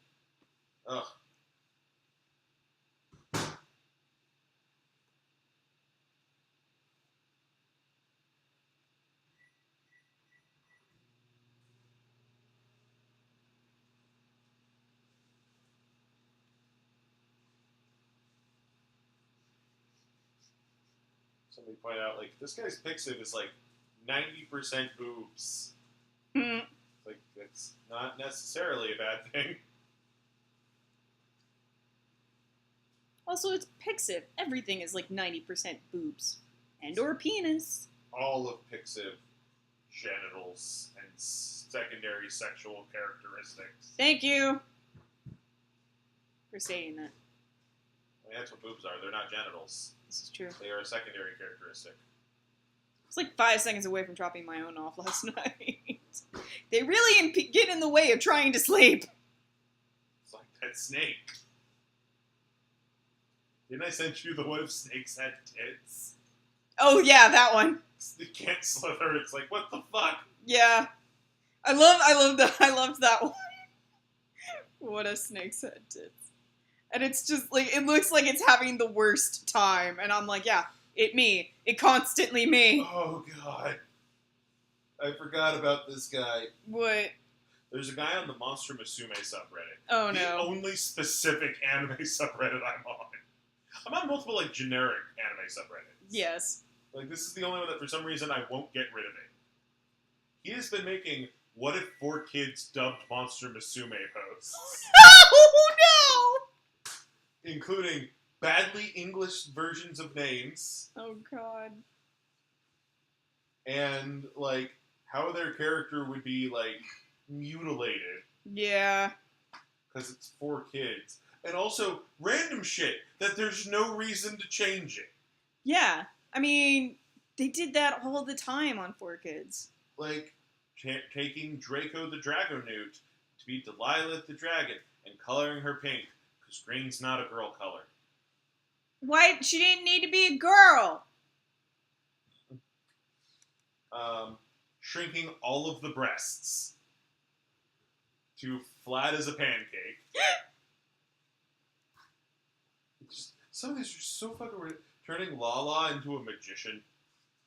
Ugh. Somebody pointed out, like, this guy's Pixiv is like 90% boobs. Hmm. Like, it's not necessarily a bad thing. Also, it's Pixiv. Everything is like 90% boobs. And or penis. All of Pixiv genitals and secondary sexual characteristics. Thank you for saying that. I mean, that's what boobs are. They're not genitals. This is true. They are a secondary characteristic. I was like 5 seconds away from dropping my own off last night. They really get in the way of trying to sleep. It's like that snake. Didn't I send you the what if snakes had tits? Oh yeah, that one. They can't slither. It's like, what the fuck? Yeah. I loved that one. What a snake's head tits. And it's just like, it looks like it's having the worst time. And I'm like, yeah, it constantly me. Oh, God. I forgot about this guy. What? There's a guy on the Monster Musume subreddit. Oh The no. only specific anime subreddit I'm on. I'm on multiple, like, generic anime subreddits. Yes. Like, this is the only one that for some reason I won't get rid of it. He has been making what if 4Kids dubbed Monster Musume hosts? Oh Including badly English versions of names, no! Oh god. and, like, how their character would be, like, mutilated. Yeah. Because it's 4Kids. And also, random shit that there's no reason to change it. Yeah. I mean, they did that all the time on 4Kids. Like, taking Draco the Dragonute to be Delilah the Dragon and coloring her pink, because green's not a girl color. Why? She didn't need to be a girl. Shrinking all of the breasts to flat as a pancake. Some of these are so fucking weird. Turning Lala into a magician.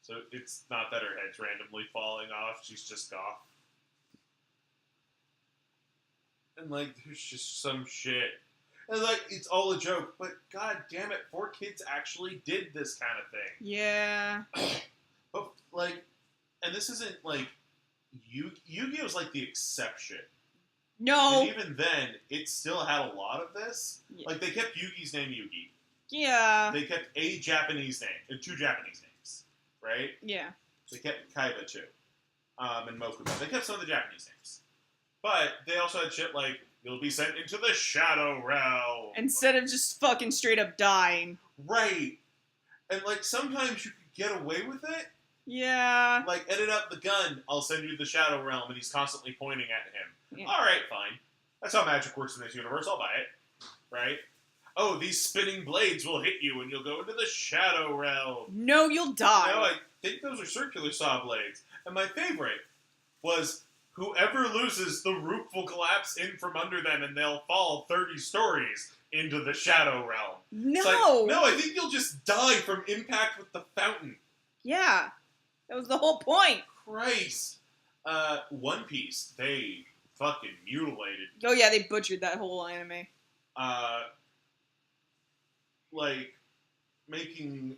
So it's not that her head's randomly falling off, she's just goth. And, like, there's just some shit. And, like, it's all a joke, but god damn it, 4Kids actually did this kind of thing. Yeah. But, like, and this isn't, like, Yu-Gi-Oh's, like, the exception. No. And even then, it still had a lot of this. Yeah. Like, they kept Yugi's name Yugi. Yeah. They kept a Japanese name, two Japanese names, right? Yeah. They kept Kaiba, too. And Mokuba. They kept some of the Japanese names. But they also had shit like, you'll be sent into the Shadow Realm. Instead of just fucking straight up dying. Right. And, like, sometimes you could get away with it. Yeah. Like, edit out the gun, I'll send you to the Shadow Realm, and he's constantly pointing at him. Yeah. Alright, fine. That's how magic works in this universe, I'll buy it. Right? Oh, these spinning blades will hit you, and you'll go into the Shadow Realm. No, you'll die. No, I think those are circular saw blades. And my favorite was, whoever loses, the roof will collapse in from under them, and they'll fall 30 stories into the Shadow Realm. No. It's like, no, I think you'll just die from impact with the fountain. Yeah. That was the whole point. Christ. One Piece, they fucking mutilated. Oh yeah, they butchered that whole anime. Like, making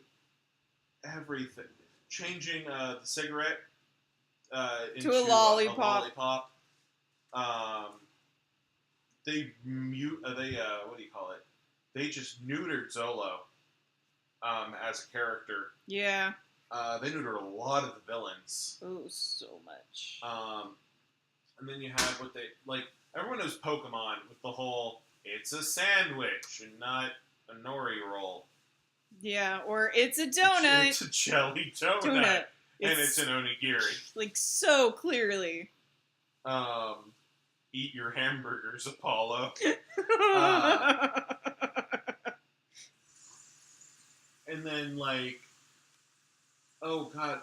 everything. Changing the cigarette into a lollipop. They what do you call it? They just neutered Zolo as a character. Yeah. They neutered a lot of the villains. Oh, so much. And then you have what they, like, everyone knows Pokemon with the whole, it's a sandwich and not a nori roll. Yeah, or it's a donut. It's a jelly donut. And it's an onigiri. Like, so clearly. Eat your hamburgers, Apollo. And then, like, oh god,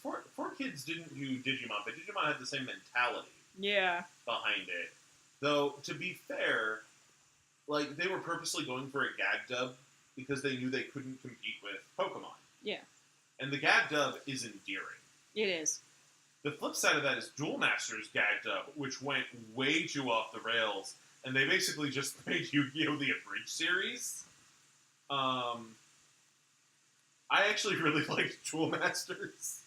four Kids didn't do Digimon, but Digimon had the same mentality. Yeah. Behind it. Though, to be fair, like, they were purposely going for a gag dub because they knew they couldn't compete with Pokemon. Yeah. And the gag dub is endearing. It is. The flip side of that is Duel Masters gag dub, which went way too off the rails, and they basically just made Yu-Gi-Oh! The Abridged series. I actually really liked Duel Masters.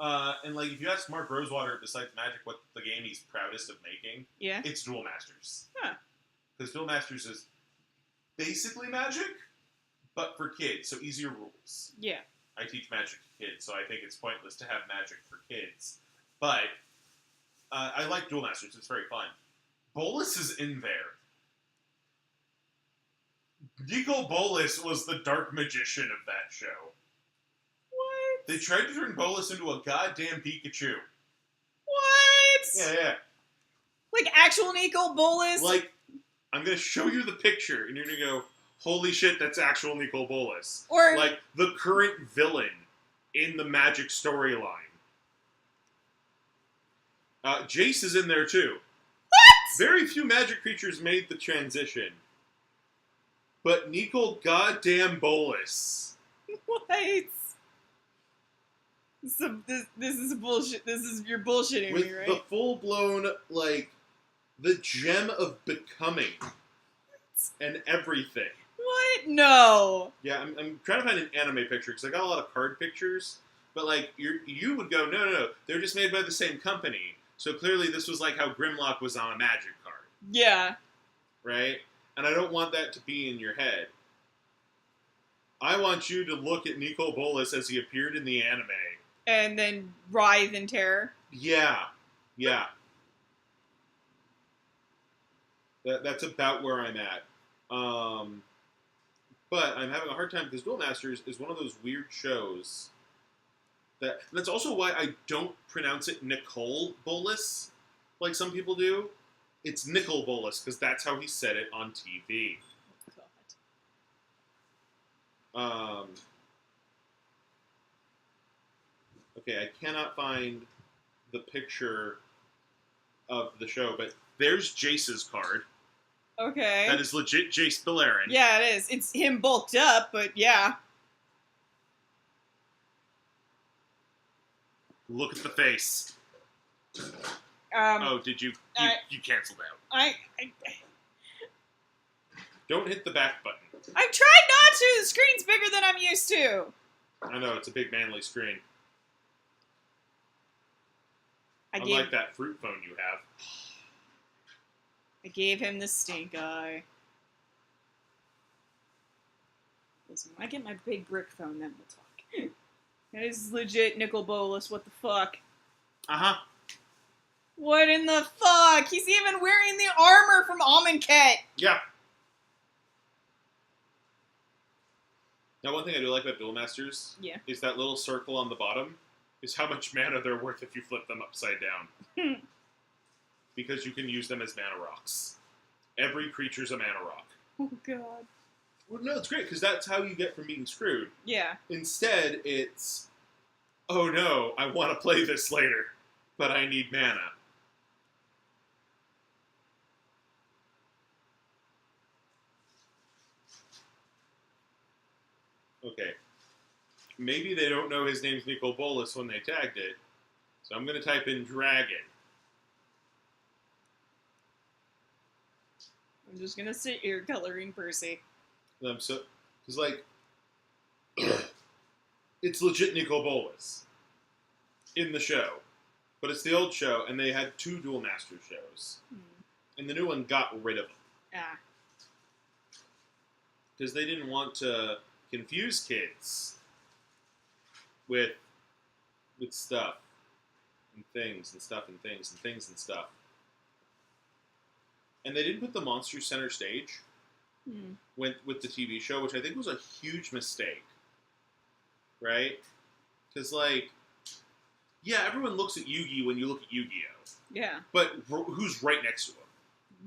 And, like, if you ask Mark Rosewater, besides Magic, what the game he's proudest of making, yeah, it's Duel Masters. Huh. Because Duel Masters is basically Magic, but for kids, so easier rules. Yeah. I teach Magic to kids, so I think it's pointless to have Magic for kids. But I like Duel Masters, it's very fun. Bolas is in there. Nico Bolas was the dark magician of that show. What? They tried to turn Bolas into a goddamn Pikachu. What? Yeah. Like actual Nico Bolas? Like, I'm going to show you the picture, and you're going to go, holy shit, that's actual Nico Bolas. Or, like, the current villain in the Magic storyline. Jace is in there, too. What? Very few Magic creatures made the transition. But Nico goddamn Bolas. What? This is bullshit. This is, you're bullshitting with me, right? the full-blown, like, the gem of becoming and everything. What? No. Yeah, I'm trying to find an anime picture, because I got a lot of card pictures, but, like, you would go, no, they're just made by the same company. So clearly this was like how Grimlock was on a magic card, Yeah. right? And I don't want that to be in your head. I want you to look at Nicol Bolas as he appeared in the anime. And then writhe in terror. Yeah. Yeah. That's about where I'm at. But I'm having a hard time because Duel Masters is one of those weird shows that's also why I don't pronounce it Nicol Bolas like some people do. It's Nicol Bolas because that's how he said it on TV. God. Okay, I cannot find the picture of the show, but there's Jace's card. Okay. That is legit Jace Beleren. Yeah, it is. It's him bulked up, but yeah. Look at the face. Did you? You canceled out. I Don't hit the back button. tried not to! The screen's bigger than I'm used to! I know, it's a big manly screen. I Unlike that fruit phone you have. I gave him the stink eye. Listen, when I get my big brick phone, then we'll talk. That is legit Nicol Bolas, what the fuck? Uh-huh. What in the fuck? He's even wearing the armor from Amonkhet! Yeah. Now, one thing I do like about Duel Masters is that little circle on the bottom is how much mana they're worth if you flip them upside down. Because you can use them as mana rocks. Every creature's a mana rock. Oh, God. Well, no, it's great, because that's how you get from being screwed. Yeah. Instead, it's, oh no, I want to play this later, but I need mana. Okay. Maybe they don't know his name's Nicol Bolas when they tagged it, so I'm going to type in dragon. I'm just gonna sit here coloring Percy. So, it's like, it's legit Nicol Bolas in the show, but it's the old show, and they had 2 Duel Master shows, and the new one got rid of them. Ah. Because they didn't want to confuse kids with stuff and things and stuff and things and things and stuff. And they didn't put the monsters center stage with the TV show, which I think was a huge mistake. Right? Because, like, yeah, everyone looks at Yugi when you look at Yu-Gi-Oh! Yeah. But who's right next to him?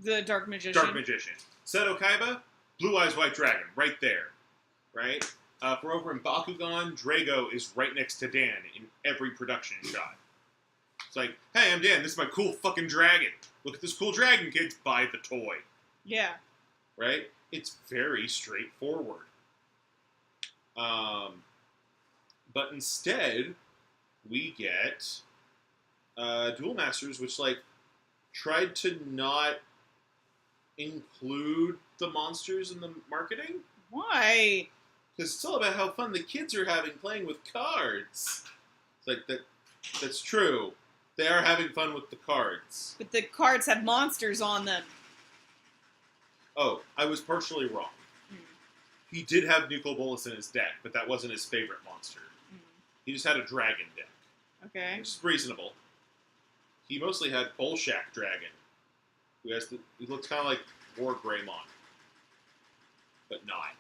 The Dark Magician. Dark Magician. Seto Kaiba, Blue Eyes White Dragon, right there. Right? If we're over in Bakugan, Drago is right next to Dan in every production shot. It's like, hey, I'm Dan, this is my cool fucking dragon. Look at this cool dragon, kids. Buy the toy. Yeah. Right? It's very straightforward. But instead, we get Duel Masters, which, like, tried to not include the monsters in the marketing. Why? Because it's all about how fun the kids are having playing with cards. It's like, that's true. They are having fun with the cards. But the cards have monsters on them. Oh, I was partially wrong. He did have Nicol Bolas in his deck, but that wasn't his favorite monster. He just had a dragon deck. Okay. Which is reasonable. He mostly had Bolshak Dragon, who has he looks kind of like War Greymon, but not.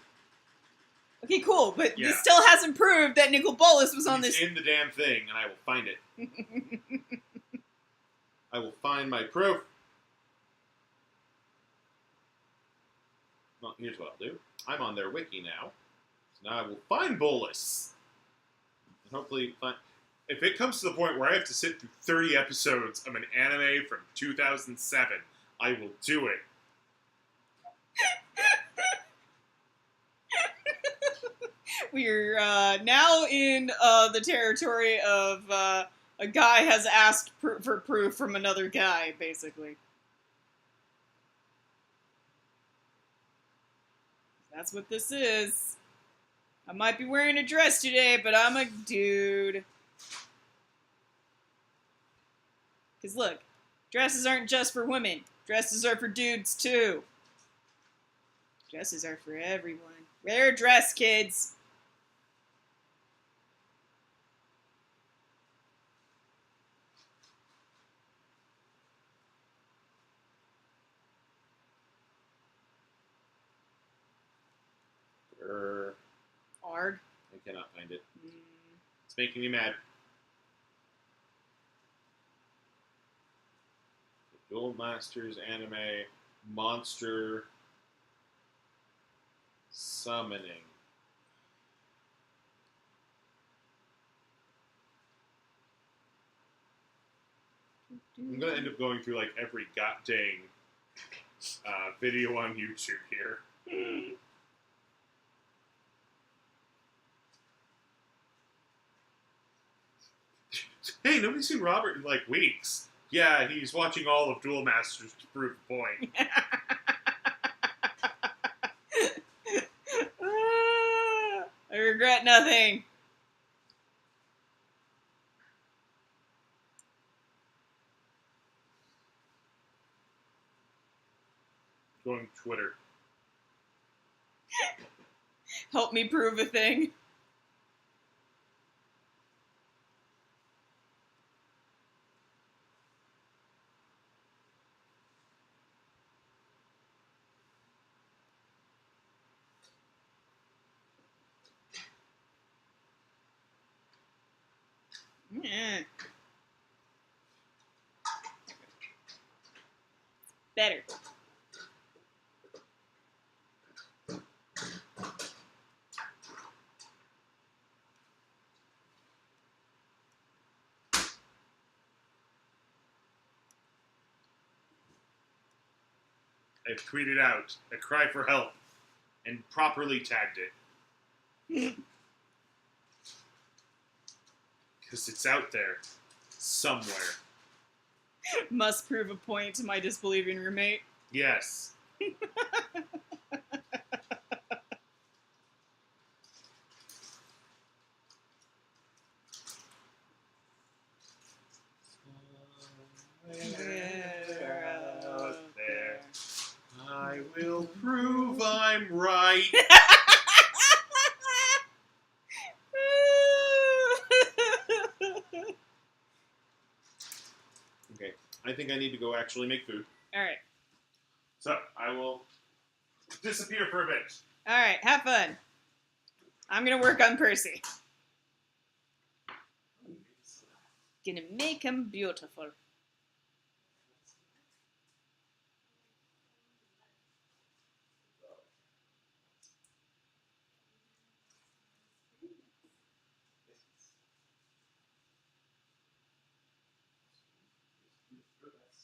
Okay, cool, but this still hasn't proved that Nicol Bolas was on this. It's in the damn thing, and I will find it. I will find my proof. Well, here's what I'll do. I'm on their wiki now. So now I will find Bolas. And hopefully find... If it comes to the point where I have to sit through 30 episodes of an anime from 2007, I will do it. We're now in the territory of a guy has asked for proof from another guy, basically. That's what this is. I might be wearing a dress today, but I'm a dude. Because look, dresses aren't just for women. Dresses are for dudes, too. Dresses are for everyone. Wear a dress, kids. Arg. I cannot find it. Mm. It's making me mad. The Duel Masters anime monster summoning. I'm gonna end up going through like every goddamn video on YouTube here. Hey, nobody's seen Robert in like weeks. Yeah, he's watching all of Duel Masters to prove the point. I regret nothing. Going Twitter. Help me prove a thing. Yeah. Better. I've tweeted out a cry for help and properly tagged it. Because it's out there. Somewhere. Must prove a point to my disbelieving roommate. Yes. Out there, I will prove I'm right. Okay, I think I need to go actually make food. Alright. So, I will disappear for a bit. Alright, have fun. I'm gonna work on Percy. Gonna make him beautiful.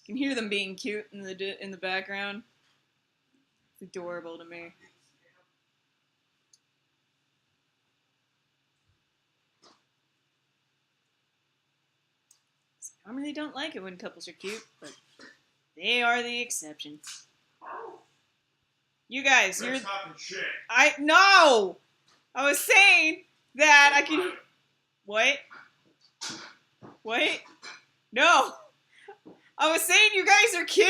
You can hear them being cute in the background. It's adorable to me. I really don't like it when couples are cute, but they are the exception. You guys, you're talking shit. No! I was saying that I can. What? What? No! I was saying you guys are cute!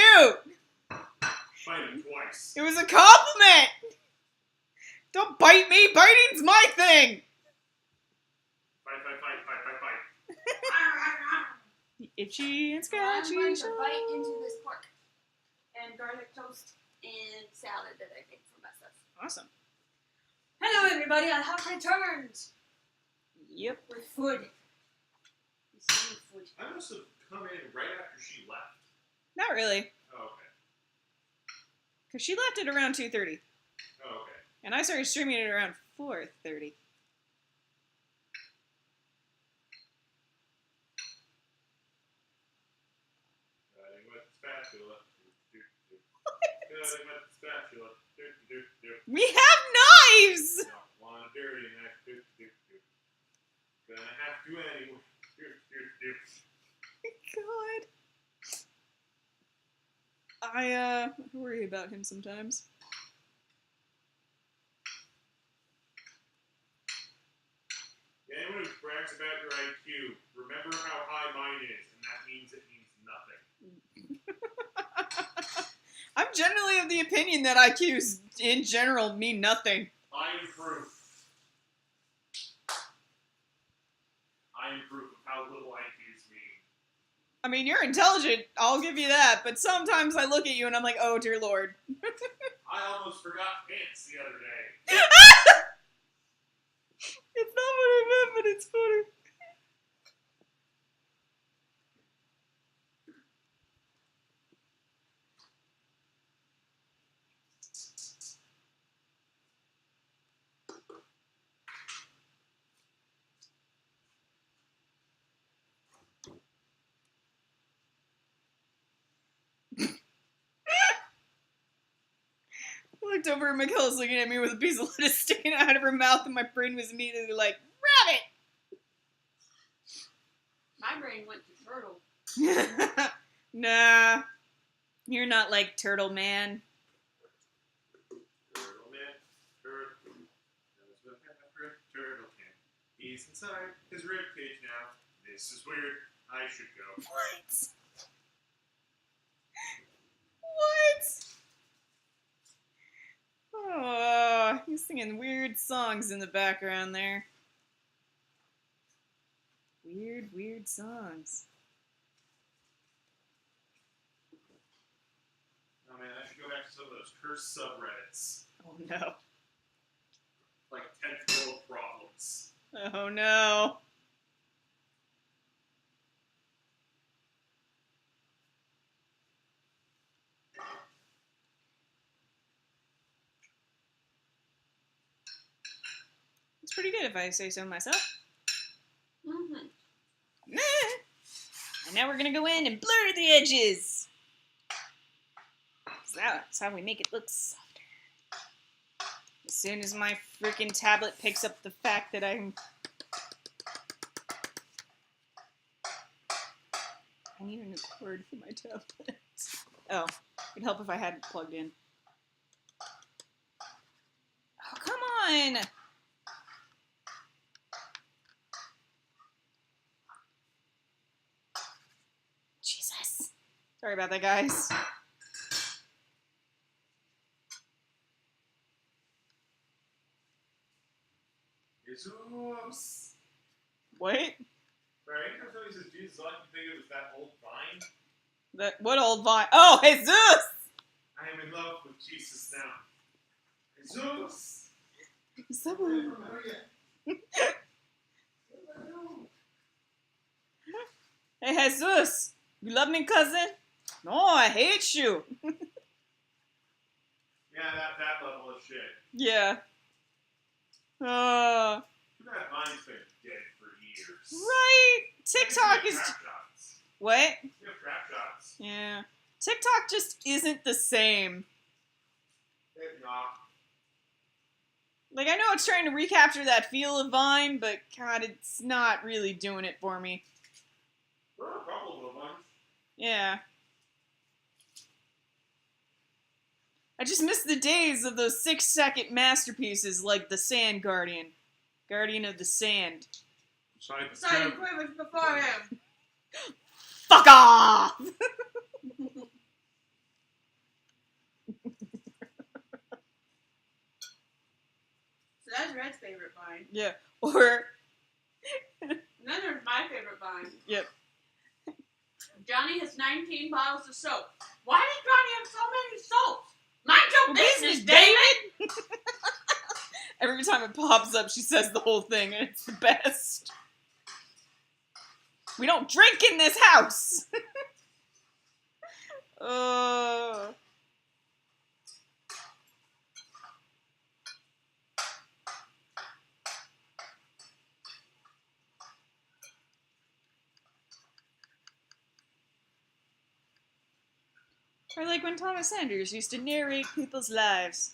Fight him twice. It was a compliment! Don't bite me! Biting's my thing! Fight. Itchy and I'm scratchy. going to bite into this pork and garlic toast and salad that I made for myself. Awesome. Hello, everybody. I have returned Yep. with food. Food. I must have come in right after she left. Not really. Oh, okay. Because she left at around 2:30. Oh, okay. And I started streaming at around 4:30. Cutting with the spatula. Cutting with the spatula. We have knives! Don't want a dirty knife. Gonna have to anyway. God. I worry about him sometimes. Anyone who brags about your IQ, remember how high mine is, and that means it means nothing. I'm generally of the opinion that IQs in general mean nothing. I am proof. I am proof of how little IQs mean. I mean, you're intelligent, I'll give you that, but sometimes I look at you and I'm like, oh dear lord. I almost forgot pants the other day. It's not what I meant, but it's funny. I looked over and Mikhail's looking at me with a piece of lettuce sticking out of her mouth, and my brain was immediately like, rabbit! My brain went to turtle. Nah. You're not like Turtle Man. Turtle man, turtle. Knows what happened, turtle can. He's inside his rib cage now. This is weird. I should go. What? What? Oh, he's singing weird songs in the background there. Weird, weird songs. Oh man, I should go back to some of those cursed subreddits. Oh no. Like 10th world problems. Oh no. It's pretty good if I say so myself. Mm-hmm. Meh. And now we're gonna go in and blur the edges. That's how we make it look softer. As soon as my freaking tablet picks up the fact that I need a new cord for my tablet. Oh, it'd help if I had it plugged in. Oh, come on! Jesus. Sorry about that, guys. Jesus. What? Right, anytime somebody says Jesus, all I can think of is that old vine. That what old vine? Oh, Jesus! I am in love with Jesus now. Jesus! Is that what- Hey, Jesus! You love me, cousin? No, I hate you. Yeah, that level of shit. Yeah. Too bad Vine's been dead for years. Right? TikTok You is... have trap shots. What? You have trap shots. Yeah. TikTok just isn't the same. It's not. Like, I know it's trying to recapture that feel of Vine, but God, it's not really doing it for me. There are a couple of good ones. Yeah. I just miss the days of those 6-second masterpieces like The Sand Guardian. Guardian of the Sand. Simon Quivers before him. Fuck off! So that's Red's favorite vine. Yeah. Or... And then there's my favorite vine. Yep. Johnny has 19 bottles of soap. Why does Johnny have so many soaps? Mind your business, David! Every time it pops up, she says the whole thing, and it's the best. We don't drink in this house! Or like when Thomas Sanders used to narrate people's lives.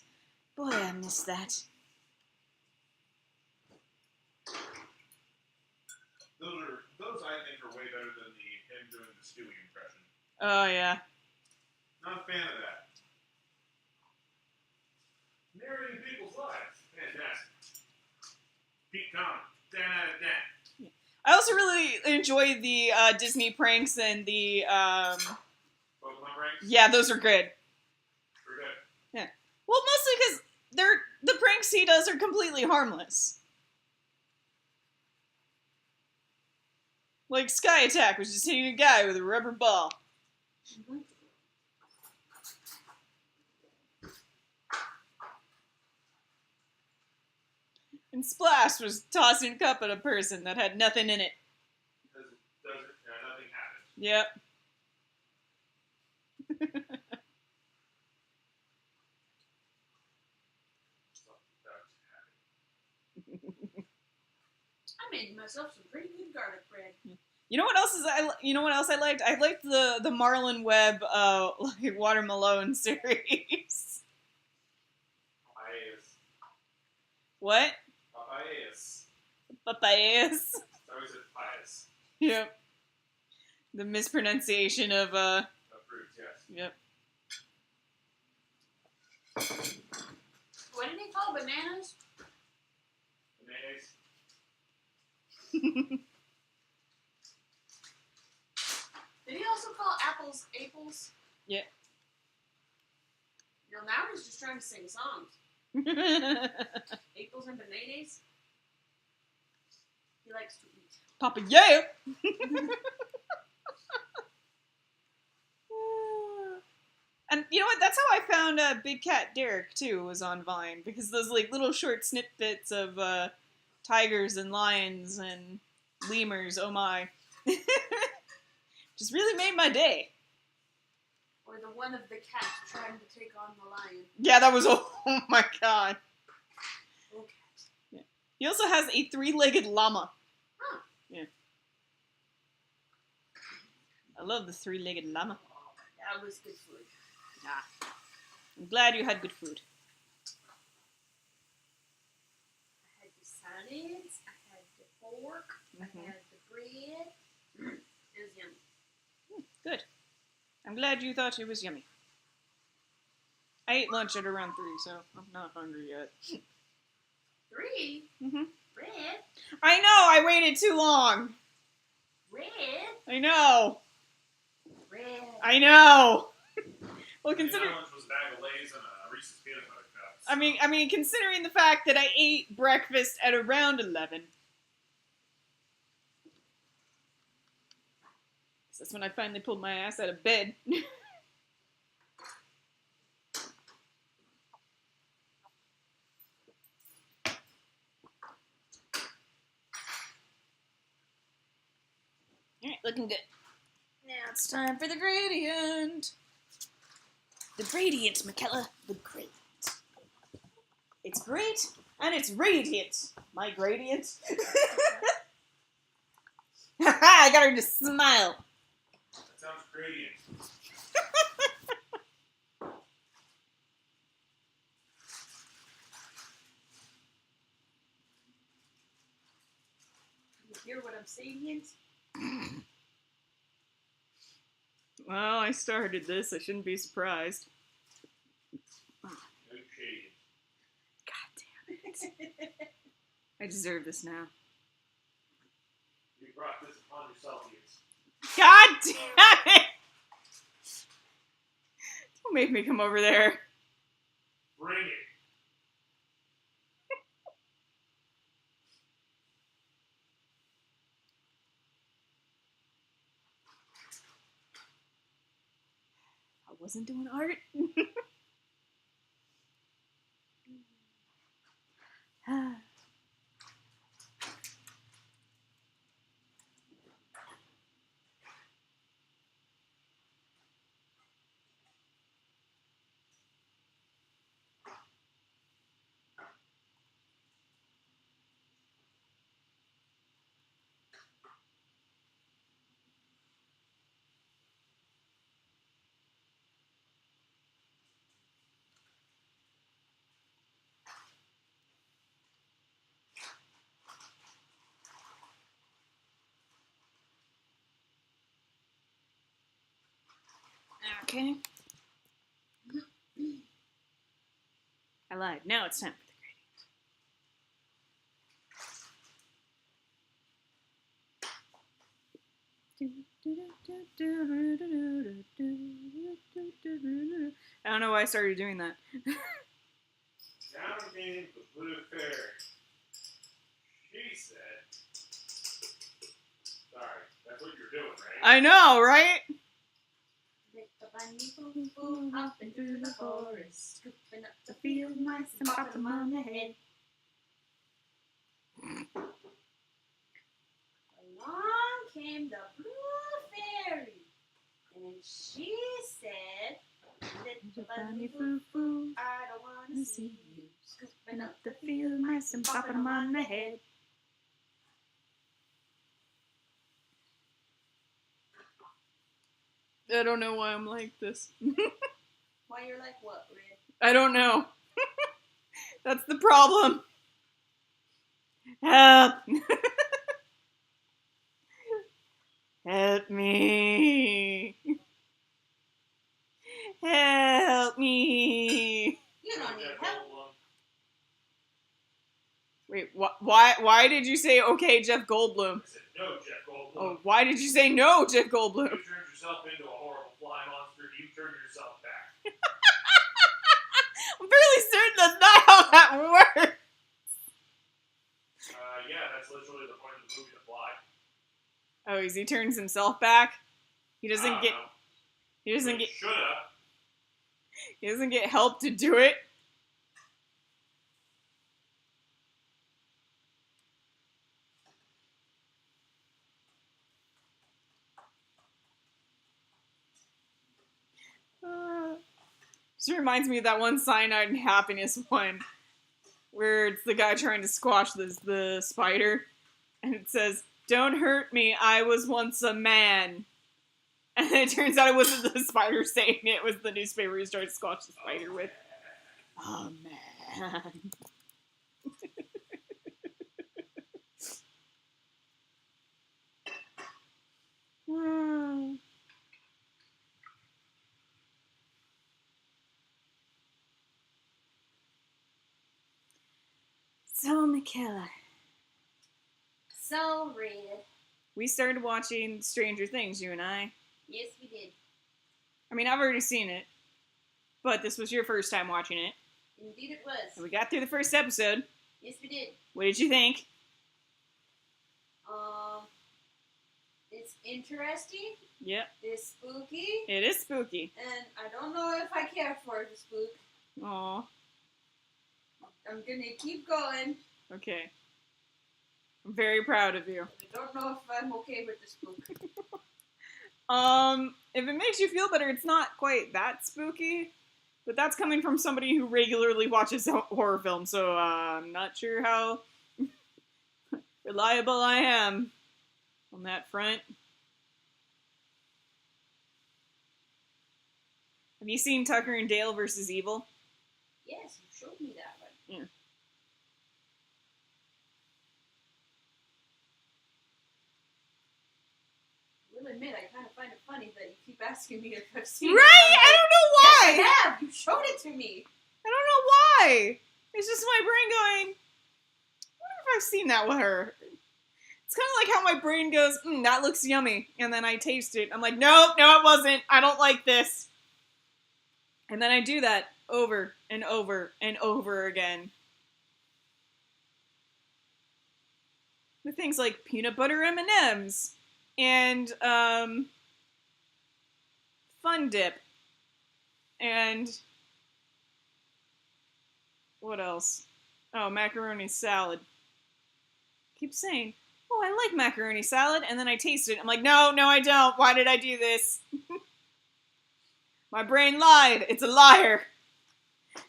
Boy, I miss that. Those I think are way better than him doing the Stewie impression. Oh, yeah. Not a fan of that. Narrating people's lives. Fantastic. Pete Conn, 10 out of 10. I also really enjoy the Disney pranks and the Pokemon pranks? yeah, those are good. We're good. Yeah. Well, mostly because the pranks he does are completely harmless. Like Sky Attack, which is hitting a guy with a rubber ball. Mm-hmm. And Splash was tossing a cup at a person that had nothing in it. Nothing happened. Yep. I made myself some pretty good garlic bread. You know what else you know what else I liked? I liked the Marlon Webb like Watermelon series. Papayas. What? Papayas. Papayas. I always said papayas. Yep. The mispronunciation of Of fruits, yes. Yep. What did he call bananas? Bananas. Did he also call apples apples? Yeah. You know, now he's just trying to sing songs. Apples and bananas. He likes to eat. Papa yeah. And you know what? That's how I found Big Cat Derek too. Was on Vine because those like little short snippets of tigers and lions and lemurs. Oh my! Just really made my day. Or the one of the cat trying to take on the lion. Yeah, that was oh my god. Oh, cat. Yeah. He also has a 3-legged llama. Huh. Yeah. I love the 3-legged llama. That was good food. Ah. I'm glad you had good food. I had the salads, I had the pork, I had the bread. It was yummy. Good. I'm glad you thought it was yummy. I ate lunch at around 3, so I'm not hungry yet. 3? Mm-hmm. Bread? I know! I waited too long! Bread? I know! Bread. I know! Well, Consider consider... lunch was a bag of Lay's and a Reese's peanut butter cups. I mean, considering the fact that I ate breakfast at around 11. That's when I finally pulled my ass out of bed. Alright, looking good. Now it's time for the gradient. The gradient, McKella. The gradient. It's great, and it's radiant. My gradient. I got her to smile. That sounds gradient. You hear what I'm saying? Well, I started this. I shouldn't be surprised. No shade. God damn it. I deserve this now. You brought this upon yourself, Ian. God damn it! Don't make me come over there. Bring it. I wasn't doing art. Okay. I lied. Now it's time for the gradient. I don't know why I started doing that. Down came the blue fairy. She said, sorry, that's what you're doing, right? I know, right? Little bunny boo boo hopping through the forest, scooping up the field mice and popping them on the head. Along came the blue fairy, and she said, little bunny boo boo, I don't want to see you scooping up the field mice and popping them on the head. I don't know why I'm like this. Why you're like what, Red? I don't know. That's the problem. Help! Help me! Help me! You don't need help. Wait, why did you say okay, Jeff Goldblum? I said, no, Jeff Goldblum. Oh, why did you say no, Jeff Goldblum? You turned yourself into a horrible fly monster. You turned yourself back. I'm fairly certain that's not how that works. Yeah, that's literally the point of the movie, The Fly. Oh, he turns himself back. He I doesn't don't get. know. He doesn't But get. shoulda. He doesn't get help to do it. Just reminds me of that one Cyanide and Happiness one, where it's the guy trying to squash the spider, and it says, "Don't hurt me, I was once a man." And it turns out it wasn't the spider saying it, it was the newspaper he's trying to squash the spider with. Oh, man. So, Michaela, So, Red. we started watching Stranger Things, you and I. Yes, we did. I mean, I've already seen it, but this was your first time watching it. Indeed it was. And we got through the first episode. Yes, we did. What did you think? It's interesting. Yep, It's spooky. it is spooky. And I don't know if I care for the spook. Aw, I'm gonna keep going. okay. I'm very proud of you. I don't know if I'm okay with the spook. If it makes you feel better, it's not quite that spooky. But that's coming from somebody who regularly watches horror films, so I'm not sure how reliable I am on that front. Have you seen Tucker and Dale versus Evil? Yes, you showed me that one. Yeah. I will admit, I kind of find it funny that you keep asking me if I've seen it. Right? I don't know why! Yes, I have! You showed it to me! I don't know why! It's just my brain going, I wonder if I've seen that with her. It's kind of like how my brain goes, that looks yummy. And then I taste it. I'm like, no, it wasn't. I don't like this. And then I do that over and over and over again. With things like peanut butter M&Ms and Fun Dip and what else? Oh, macaroni salad. Keep saying, oh, I like macaroni salad, and then I taste it. I'm like, no, I don't. Why did I do this? My brain lied. It's a liar.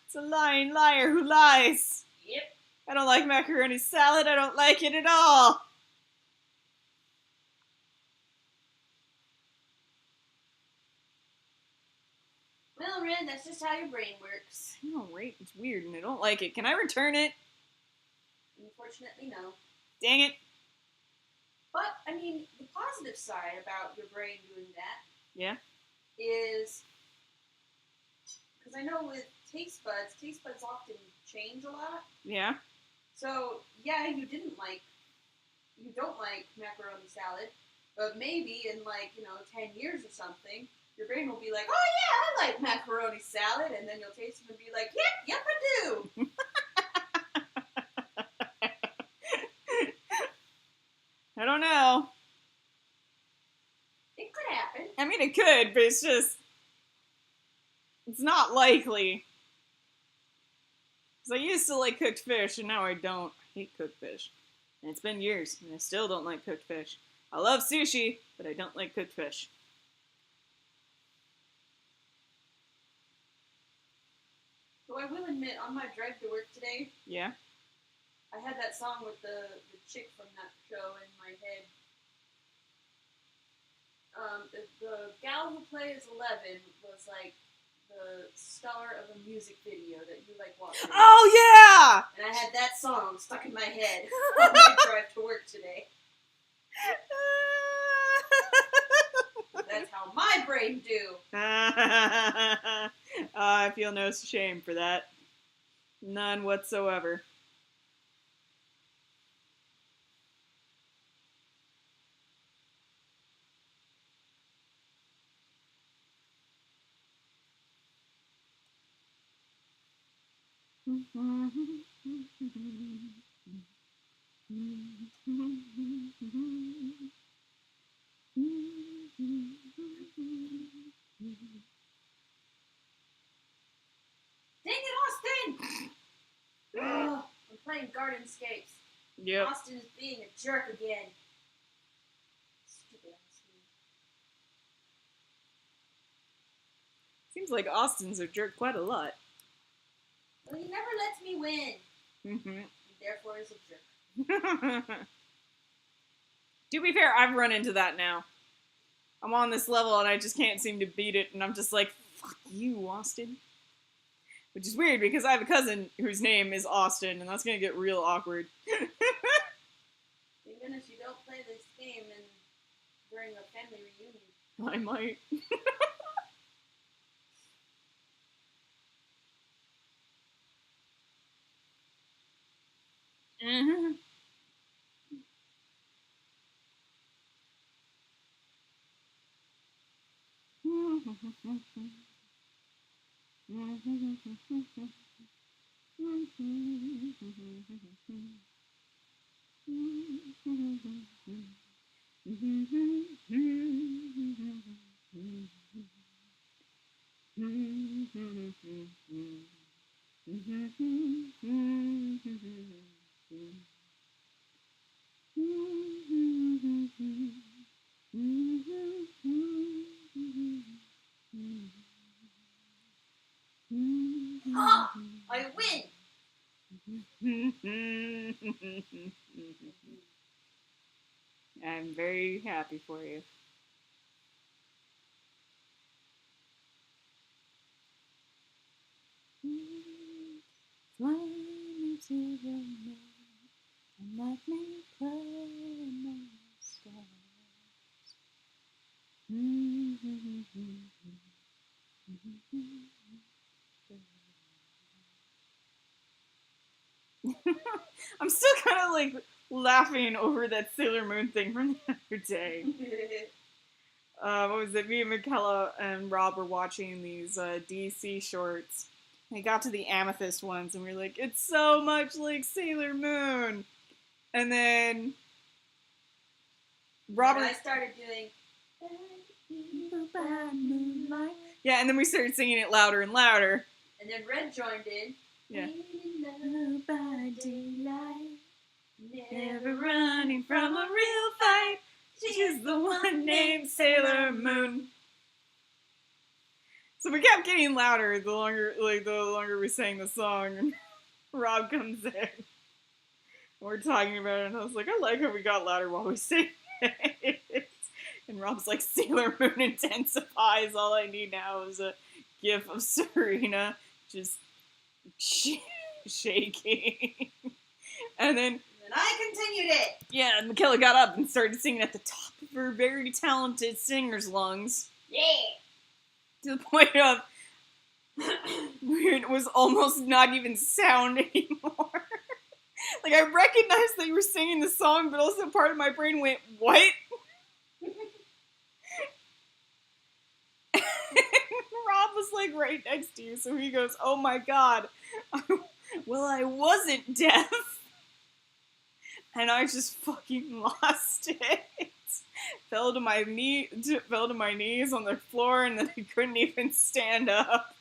It's a lying liar who lies. Yep. I don't like macaroni salad. I don't like it at all. Well, Ren, that's just how your brain works. I know, right? It's weird, and I don't like it. Can I return it? Unfortunately, no. Dang it. But, I mean, the positive side about your brain doing that Yeah? is, because I know with taste buds often change a lot. Yeah? So, yeah, you don't like macaroni salad, But maybe in 10 years or something, your brain will be like, oh yeah, I like macaroni salad, and then you'll taste them and be like, yep, I do. I don't know. It could happen. I mean, it could, but it's not likely. Because I used to like cooked fish, and now I don't. I hate cooked fish. And it's been years, and I still don't like cooked fish. I love sushi, but I don't like cooked fish. So I will admit, on my drive to work today, Yeah? I had that song with the chick from that show in my head. The gal who plays 11 was like the star of a music video that you like watching. Oh, yeah! And I had that song stuck in my head on my drive to work today. That's how my brain do. I feel no shame for that. None whatsoever. Dang it, Austin! Ugh, I'm playing Gardenscapes. Yep. Austin is being a jerk again. Stupid Austin. Seems like Austin's a jerk quite a lot. Well, he never lets me win. Mm-hmm. And therefore is a jerk. To be fair, I've run into that now. I'm on this level and I just can't seem to beat it, and I'm just like, fuck you, Austin. Which is weird because I have a cousin whose name is Austin, and that's gonna get real awkward. Thank goodness you don't play this game during a family reunion. I might. Mm-hmm. Ha! I win! I'm very happy for you. Flying into the night, and lightning play among the stars. I'm still kind of like laughing over that Sailor Moon thing from the other day. What was it? Me and Michaela and Rob were watching these DC shorts. We got to the amethyst ones, and we were like, it's so much like Sailor Moon. And then Robert... And I started doing... Yeah, and then we started singing it louder and louder. And then Red joined in. Yeah. By daylight, Never running from a real fight. She's the one named Sailor Moon. So we kept getting louder the longer we sang the song. And Rob comes in. And we're talking about it, and I was like, I like how we got louder while we sang it. And Rob's like, Sailor Moon intensifies. All I need now is a gif of Serena just shaking. And then I continued it. yeah, and Michaela got up and started singing at the top of her very talented singer's lungs. Yeah. To the point of where it was almost not even sound anymore. Like, I recognized that you were singing the song, but also part of my brain went, what? like right next to you. So he goes, "Oh my god, well I wasn't deaf," and I just fucking lost it. Fell to my knees on the floor, and then I couldn't even stand up.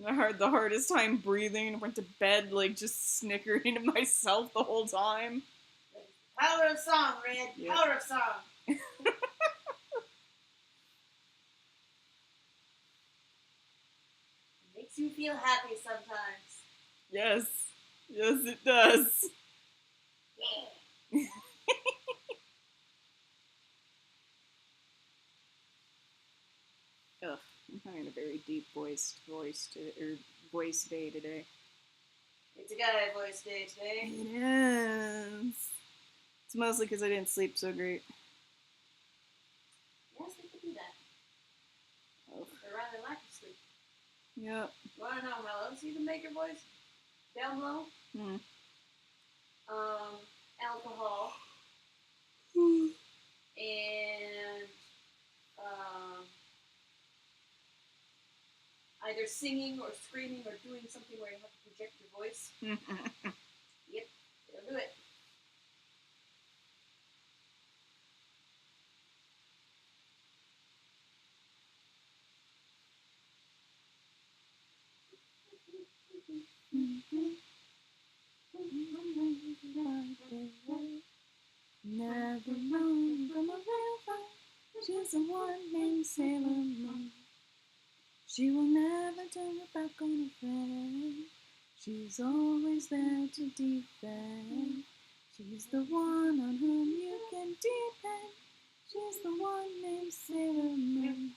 I had the hardest time breathing and went to bed like just snickering to myself the whole time. Power of song, Red. Yep. Power of song. Makes you feel happy sometimes. Yes. Yes, it does. Yeah. Ugh, I'm having a very deep voice day today. It's a guy voice day today. It is. It's mostly because I didn't sleep so great. Yes, we could do that. Oh. Or rather lack of sleep. Yep. You want to know how else you can make your voice down low? Hmm. Alcohol. And either singing or screaming or doing something where you have to project your voice. Yep, it'll do it. Never run from a river. She's the one named Sailor Moon. She will never turn her back on a friend. She's always there to defend. She's the one on whom you can depend. She's the one named Sailor Moon.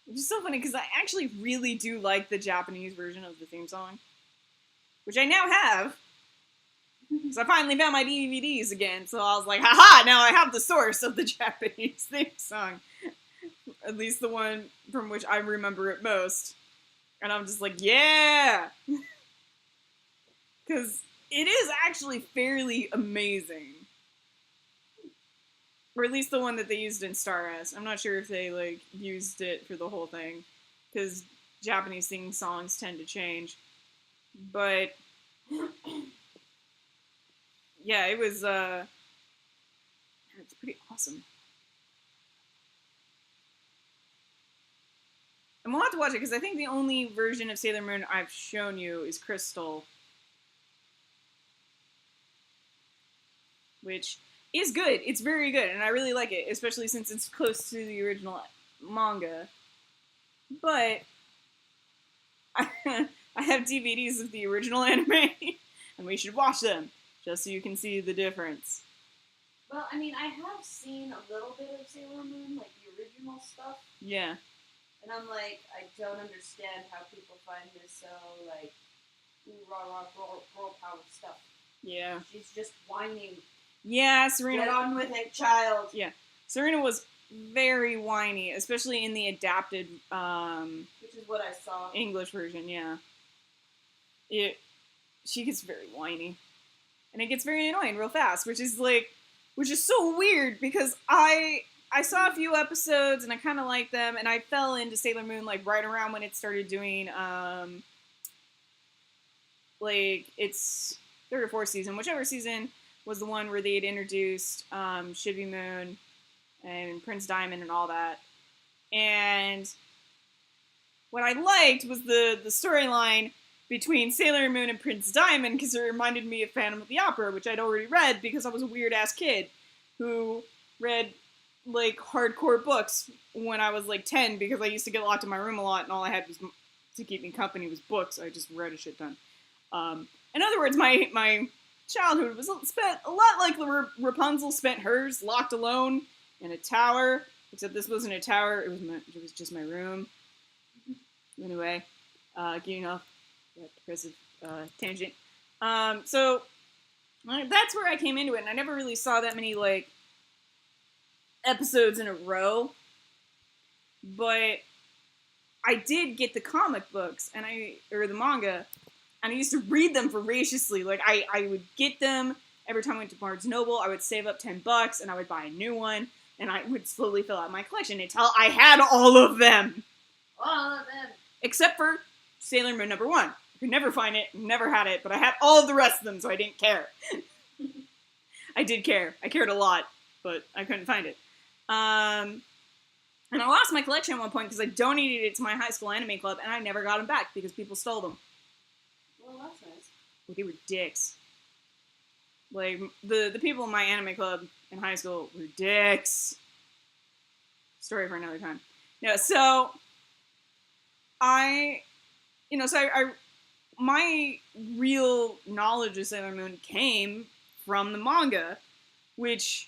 Which is so funny because I actually really do like the Japanese version of the theme song, which I now have. So I finally found my DVDs again, so I was like, haha, now I have the source of the Japanese theme song. At least the one from which I remember it most. And I'm just like, yeah! Because it is actually fairly amazing. Or at least the one that they used in Star S. I'm not sure if they, like, used it for the whole thing. Because Japanese theme songs tend to change. But yeah, it was, it's pretty awesome. And we'll have to watch it, because I think the only version of Sailor Moon I've shown you is Crystal. Which is good. It's very good, and I really like it, especially since it's close to the original manga. But I have DVDs of the original anime, and we should watch them, just so you can see the difference. Well, I mean, I have seen a little bit of Sailor Moon, like the original stuff. Yeah. And I'm like, I don't understand how people find this so, like, rah, girl power stuff. Yeah. She's just whining. Yeah, Serena. Get on with it, child. Yeah. Serena was very whiny, especially in the adapted, which is what I saw. English version, yeah. She gets very whiny. And it gets very annoying real fast, which is so weird, because I saw a few episodes and I kind of liked them, and I fell into Sailor Moon like right around when it started doing like its third or fourth season, whichever season was the one where they had introduced Shibi Moon and Prince Diamond and all that. And what I liked was the storyline between Sailor Moon and Prince Diamond, because it reminded me of Phantom of the Opera, which I'd already read because I was a weird-ass kid who read, like, hardcore books when I was, like, 10, because I used to get locked in my room a lot, and all I had was to keep me company was books. I just read a shit ton. In other words, my childhood was spent a lot like Rapunzel spent hers, locked alone in a tower, except this wasn't a tower, it was just my room. Anyway, getting off that depressive tangent. So that's where I came into it, and I never really saw that many, like, episodes in a row, but I did get the comic books, or the manga, and I used to read them voraciously. Like, I would get them every time I went to Barnes Noble, I would save up $10 and I would buy a new one, and I would slowly fill out my collection until I had all of them. All of them. Except for Sailor Moon #1. I could never find it, never had it, but I had all of the rest of them, so I didn't care. I did care. I cared a lot, but I couldn't find it. And I lost my collection at one point because I donated it to my high school anime club, and I never got them back because people stole them. Well, that's nice. They were dicks. Like, the people in my anime club in high school were dicks. Story for another time. Yeah, so my real knowledge of Sailor Moon came from the manga, which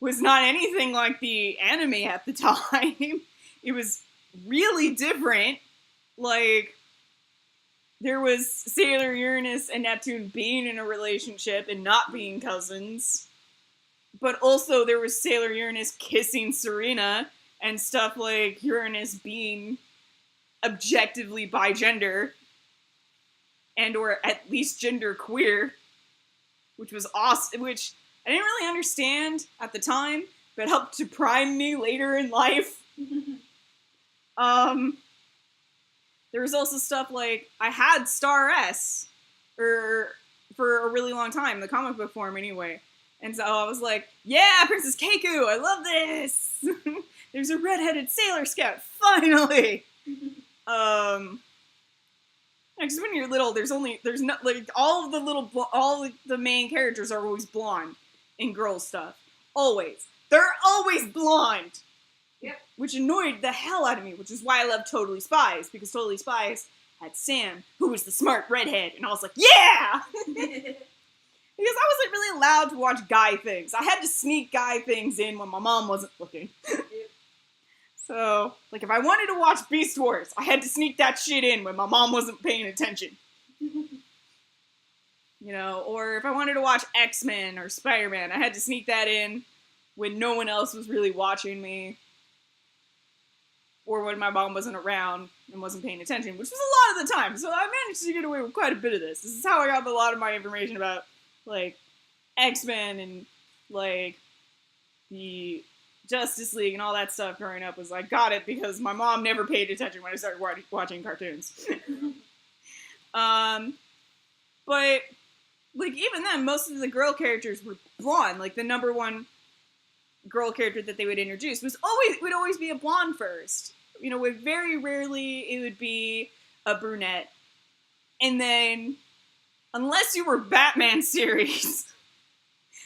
was not anything like the anime at the time. It was really different. Like, there was Sailor Uranus and Neptune being in a relationship and not being cousins. But also there was Sailor Uranus kissing Serena and stuff like Uranus being objectively bigender and or at least gender queer, which was awesome, which I didn't really understand at the time, but helped to prime me later in life. There was also stuff like, I had Star S, for a really long time, the comic book form anyway. And so I was like, yeah, Princess Keiko, I love this! There's a redheaded Sailor Scout, finally! Because when you're little, there's not, like, all the main characters are always blonde in girl stuff. Always. They're always blonde! Yep. Which annoyed the hell out of me, which is why I love Totally Spies, because Totally Spies had Sam, who was the smart redhead, and I was like, yeah! Because I wasn't really allowed to watch guy things. I had to sneak guy things in when my mom wasn't looking. So, like, if I wanted to watch Beast Wars, I had to sneak that shit in when my mom wasn't paying attention. You know, or if I wanted to watch X-Men or Spider-Man, I had to sneak that in when no one else was really watching me. Or when my mom wasn't around and wasn't paying attention, which was a lot of the time. So I managed to get away with quite a bit of this. This is how I got a lot of my information about, like, X-Men and, like, the Justice League and all that stuff growing up. Was I got it because my mom never paid attention when I started watching cartoons. But, like, even then, most of the girl characters were blonde. Like, the #1 girl character that they would introduce would always be a blonde first. You know, very rarely it would be a brunette. And then, unless you were Batman series,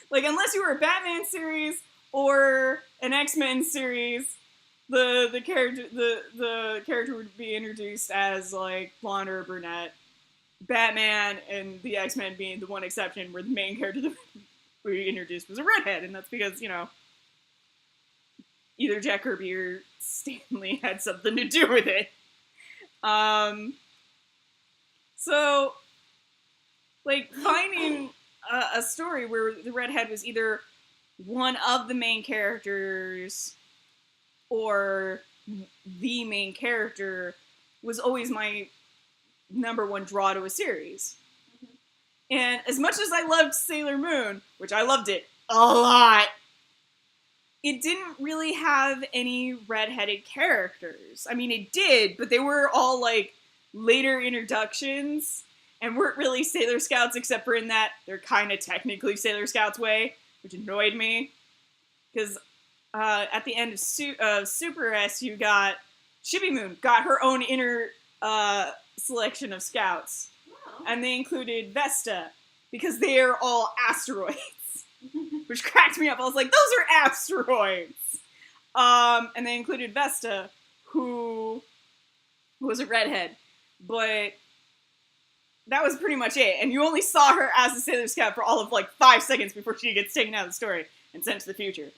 like, unless you were a Batman series or an X-Men series, the character would be introduced as, like, blonde or brunette. Batman and the X-Men being the one exception where the main character that we introduced was a redhead, and that's because, you know, either Jack Kirby or Stan Lee had something to do with it. So, like, finding a story where the redhead was either one of the main characters or the main character was always my #1 draw to a series. And as much as I loved Sailor Moon, which I loved it a lot, it didn't really have any redheaded characters. I mean, it did, but they were all, like, later introductions and weren't really Sailor Scouts, except for in that they're kind of technically Sailor Scouts way, which annoyed me. Because at the end of Super S, you got Chibi Moon got her own inner selection of scouts. Wow. And they included Vesta, because they are all asteroids. Which cracked me up. I was like, those are asteroids! And they included Vesta, who was a redhead. But that was pretty much it. And you only saw her as a Sailor Scout for all of, like, 5 seconds before she gets taken out of the story and sent to the future.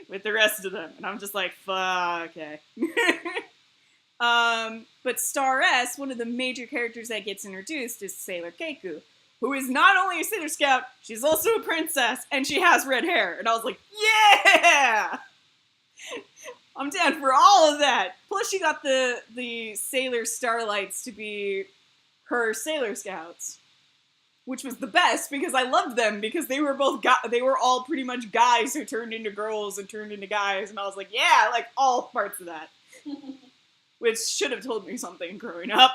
With the rest of them. And I'm just like, fuck, okay. But Star S, one of the major characters that gets introduced is Sailor Keiko, who is not only a Sailor Scout, she's also a princess, and she has red hair. And I was like, yeah! I'm down for all of that. Plus she got the Sailor Starlights to be her Sailor Scouts, which was the best because I loved them because they were they were all pretty much guys who turned into girls and turned into guys, and I was like, yeah, I like all parts of that. Which should have told me something growing up.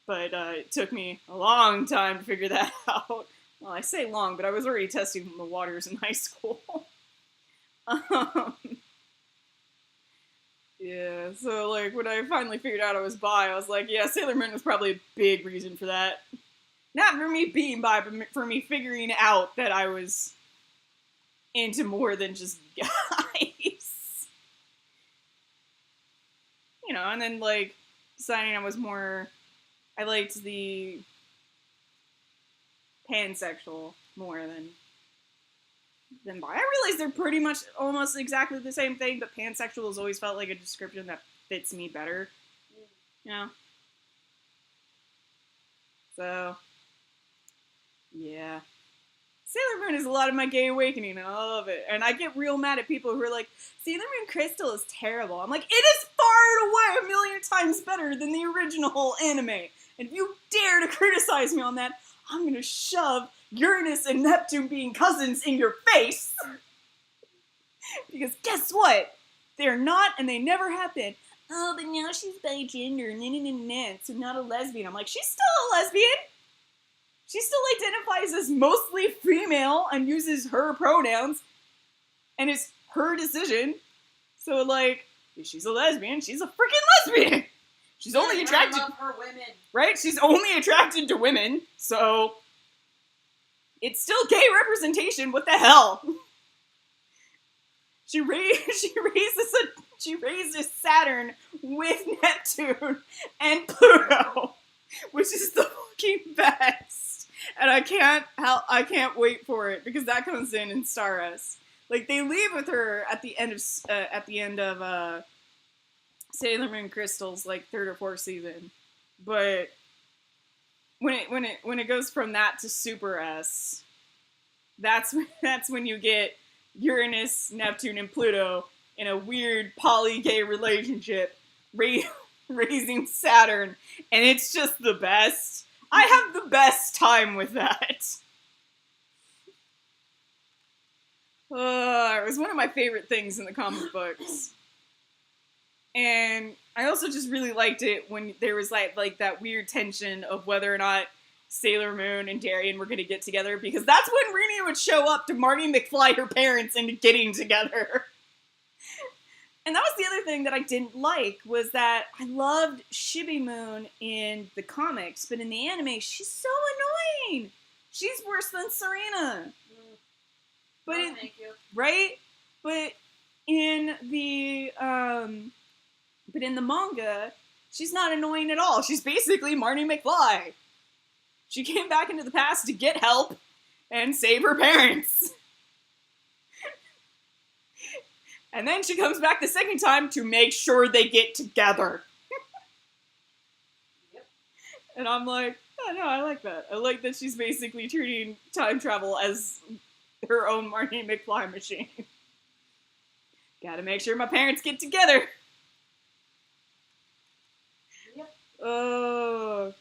But it took me a long time to figure that out. Well, I say long, but I was already testing the waters in high school. Yeah, so, like, when I finally figured out I was bi, I was like, yeah, Sailor Moon was probably a big reason for that. Not for me being bi, but for me figuring out that I was into more than just guys. You know, and then, like, deciding I liked the pansexual more than bi. I realize they're pretty much almost exactly the same thing, but pansexual has always felt like a description that fits me better. You know? So, yeah. Sailor Moon is a lot of my gay awakening, and I love it. And I get real mad at people who are like, Sailor Moon Crystal is terrible. I'm like, it is far and away a million times better than the original anime. And if you dare to criticize me on that, I'm gonna shove Uranus and Neptune being cousins in your face. Because guess what? They're not, and they never have been. Oh, but now she's bigender, so not a lesbian. I'm like, she's still a lesbian. She still identifies as mostly female and uses her pronouns. And it's her decision. So, like, if she's a lesbian, she's a freaking lesbian. She's only attracted... I love her women. Right? She's only attracted to women, so... It's still gay representation, what the hell? She raises Saturn with Neptune and Pluto, which is the fucking best. And I can't wait for it because that comes in Star S. Like, they leave with her at the end of Sailor Moon Crystal's like 3rd or 4th season, but when it goes from that to Super S, that's when you get Uranus, Neptune, and Pluto in a weird poly-gay relationship raising Saturn, and it's just the best. I have the best time with that. It was one of my favorite things in the comic books. And I also just really liked it when there was like that weird tension of whether or not Sailor Moon and Darien were going to get together, because that's when Rooney would show up to Marty McFly, her parents, into getting together. And that was the other thing that I didn't like, was that I loved Chibi Moon in the comics, but in the anime, she's so annoying. She's worse than Serena. But no, thank you. Right? But in the manga, she's not annoying at all. She's basically Marty McFly. She came back into the past to get help and save her parents. And then she comes back the second time to make sure they get together. Yep. And I'm like, oh no, I like that. I like that she's basically treating time travel as her own Marty McFly machine. Gotta make sure my parents get together. Yep. Oh.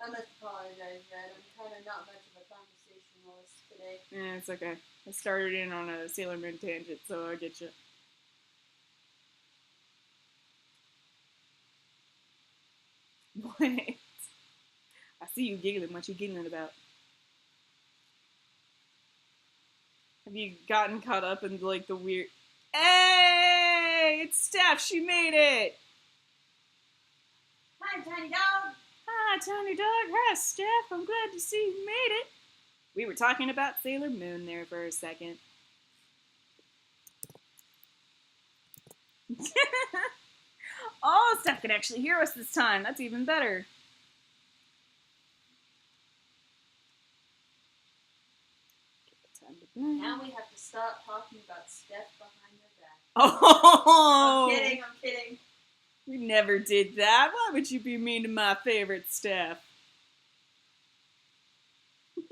I must apologize, Red. I'm kind of not much of a conversationalist today. Yeah, it's okay. I started in on a Sailor Moon tangent, so I get you. What? I see you giggling. What you giggling about? Have you gotten caught up in, like, the weird... Hey! It's Steph! She made it! Hi, Tiny Dog! Hi, Tiny Dog. Hi, Steph. I'm glad to see you made it. We were talking about Sailor Moon there for a second. Oh, Steph can actually hear us this time. That's even better. Now we have to stop talking about Steph behind her back. Oh! I'm kidding. We never did that. Why would you be mean to my favorite Steph? I'm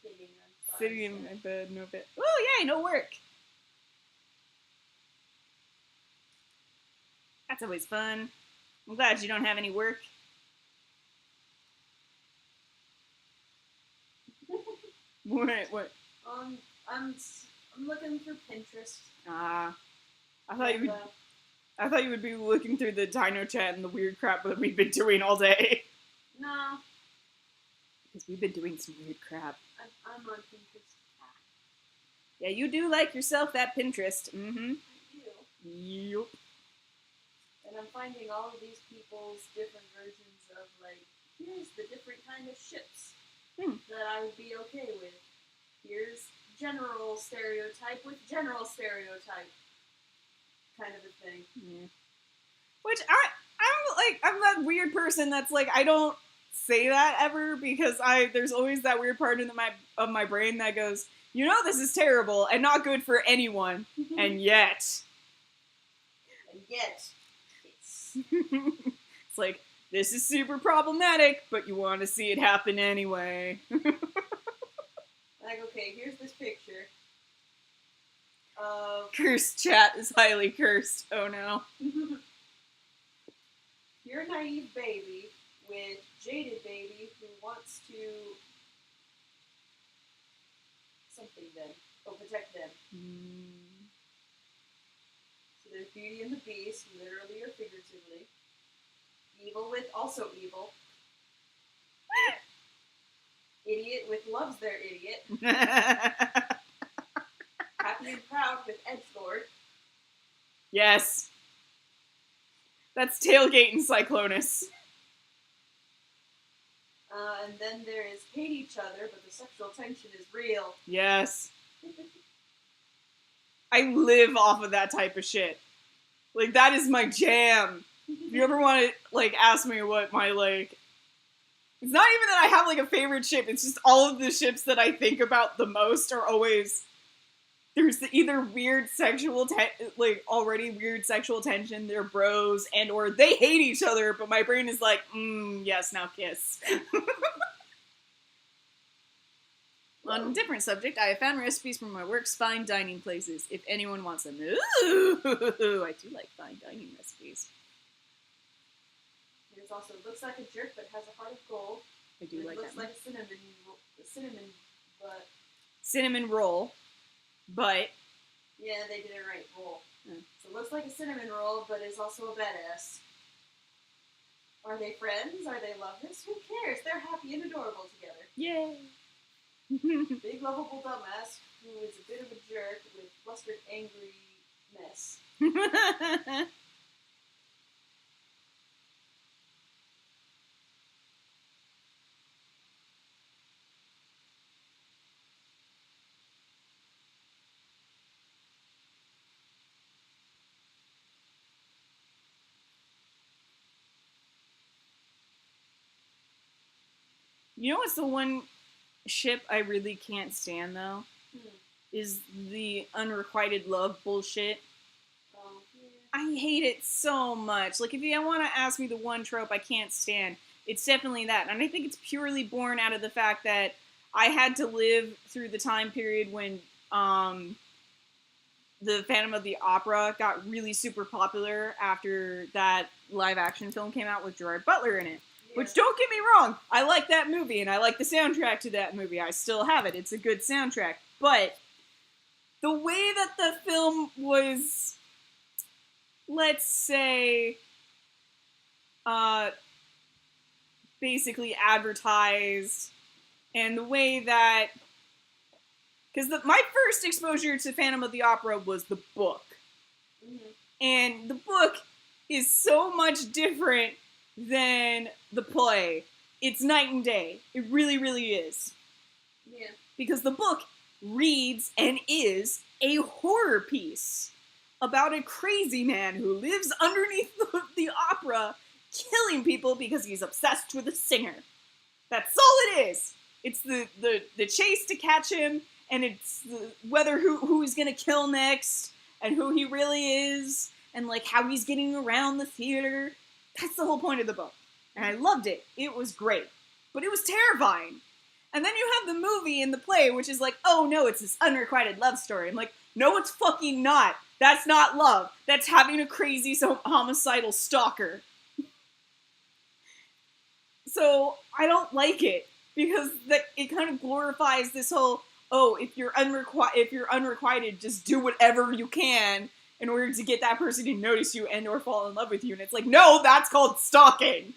kidding. I'm sorry. Sitting in my bed, no bed. Oh, yay, no work. That's always fun. I'm glad you don't have any work. What? I'm looking through Pinterest. I thought you would be looking through the Dino Chat and the weird crap that we've been doing all day. No. Because we've been doing some weird crap. I'm on Pinterest. Yeah, you do like yourself that Pinterest. Mm-hmm. I do. Yup. And I'm finding all of these people's different versions of, like, here's the different kind of ships that I would be okay with. Here's general stereotype with general stereotype. Kind of a thing. Yeah. Which, I'm that weird person that's like, I don't say that ever because there's always that weird part of my brain that goes, you know this is terrible and not good for anyone, and yet. It's like, this is super problematic, but you want to see it happen anyway. like, okay, here's this picture. Cursed chat is highly cursed. Oh no. You're a naive baby with jaded baby who wants to something them. Or protect them. So there's Beauty and the Beast, literally or figuratively. Evil with also evil. Idiot with loves their idiot. Happy and proud with edgelord. Yes. That's Tailgate and Cyclonus. And then there is hate each other, but the sexual tension is real. Yes. I live off of that type of shit. Like, that is my jam. If you ever want to, like, ask me what my, like... It's not even that I have, like, a favorite ship. It's just all of the ships that I think about the most are always... There's either weird sexual, already weird sexual tension, they're bros, and or they hate each other, but my brain is like, yes, now kiss. On a different subject, I have found recipes from my work's fine dining places, if anyone wants them. Ooh, I do like fine dining recipes. It also looks like a jerk, but has a heart of gold. I do like that. It looks like a cinnamon roll. But yeah, they did it right. Roll. So it looks like a cinnamon roll, but is also a badass. Are they friends? Are they lovers? Who cares? They're happy and adorable together. Yay! Big lovable dumbass who is a bit of a jerk with flustered, angry mess. You know what's the one ship I really can't stand, though? Is the unrequited love bullshit. Oh, yeah. I hate it so much. Like, if you want to ask me the one trope I can't stand, it's definitely that. And I think it's purely born out of the fact that I had to live through the time period when the Phantom of the Opera got really super popular after that live-action film came out with Gerard Butler in it. Yeah. Which, don't get me wrong, I like that movie, and I like the soundtrack to that movie. I still have it. It's a good soundtrack. But the way that the film was, let's say, basically advertised, and the way that... Because my first exposure to Phantom of the Opera was the book. Mm-hmm. And the book is so much different than the play. It's night and day. It really, really is. Yeah. Because the book reads and is a horror piece about a crazy man who lives underneath the opera, killing people because he's obsessed with a singer. That's all it is. It's the chase to catch him, and it's whether who he's gonna kill next, and who he really is, and like how he's getting around the theater. That's the whole point of the book. And I loved it. It was great. But it was terrifying. And then you have the movie and the play, which is like, oh no, it's this unrequited love story. I'm like, no, it's fucking not. That's not love. That's having a crazy homicidal stalker. So, I don't like it. because it kind of glorifies this whole, oh, if you're unrequited, just do whatever you can in order to get that person to notice you and or fall in love with you. And it's like, no, that's called stalking.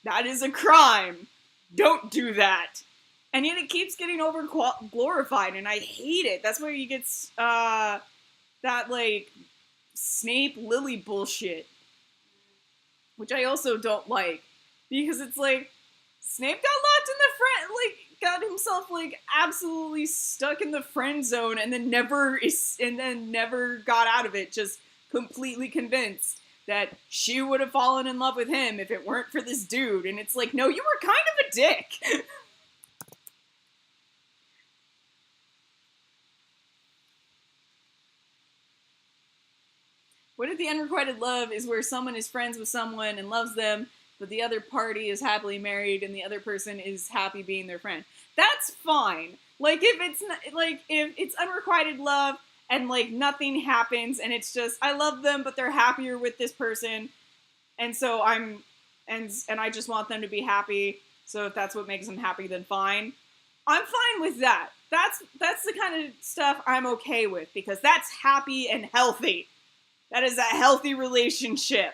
That is a crime. Don't do that. And yet it keeps getting glorified, and I hate it. That's where you get that, like, Snape Lily bullshit. Which I also don't like. Because it's like, Snape got locked in the got himself, like, absolutely stuck in the friend zone, and then never got out of it, just completely convinced that she would have fallen in love with him if it weren't for this dude. And it's like, no, you were kind of a dick. What if the unrequited love is where someone is friends with someone and loves them, but the other party is happily married and the other person is happy being their friend? That's fine. Like, if it's unrequited love and, like, nothing happens and it's just, I love them, but they're happier with this person, and so and I just want them to be happy, so if that's what makes them happy, then fine. I'm fine with that. That's the kind of stuff I'm okay with, because that's happy and healthy. That is a healthy relationship.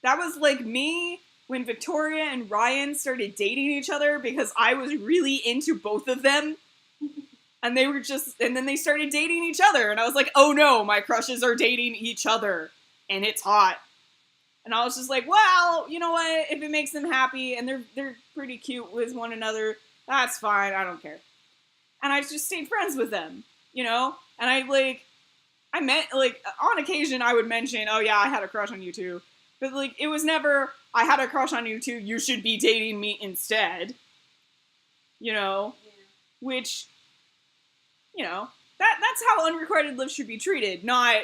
That was like me when Victoria and Ryan started dating each other, because I was really into both of them. And then they started dating each other. And I was like, oh no, my crushes are dating each other. And it's hot. And I was just like, well, you know what? If it makes them happy and they're pretty cute with one another, that's fine. I don't care. And I just stayed friends with them, you know? And on occasion I would mention, oh yeah, I had a crush on you too. But, like, it was never, I had a crush on you too, you should be dating me instead. You know? Yeah. Which, you know, that's how unrequited love should be treated, not,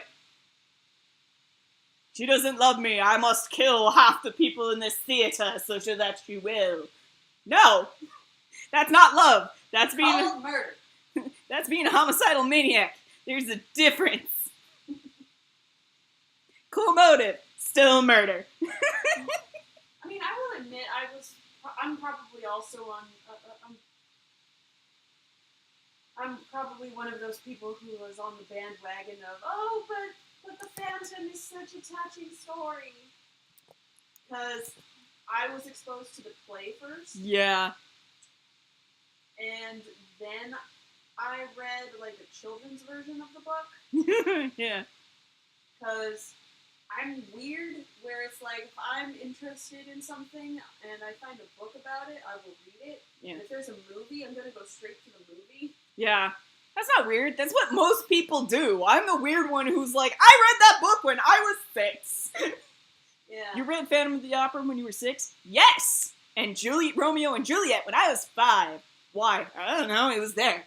she doesn't love me, I must kill half the people in this theater so that she will. No! That's not love. That's being murder. That's being a homicidal maniac. There's a difference. Cool motive, still murder. I mean, I will admit, I'm probably also on, I'm probably one of those people who was on the bandwagon of, oh, but the Phantom is such a touching story. Because I was exposed to the play first. Yeah. And then I read, like, a children's version of the book. Yeah. Because I'm weird, where it's like, if I'm interested in something and I find a book about it, I will read it. Yeah. And if there's a movie, I'm going to go straight to the movie. Yeah. That's not weird. That's what most people do. I'm the weird one who's like, I read that book when I was 6. Yeah. You read Phantom of the Opera when you were 6? Yes! And Romeo and Juliet when I was 5. Why? I don't know. It was there.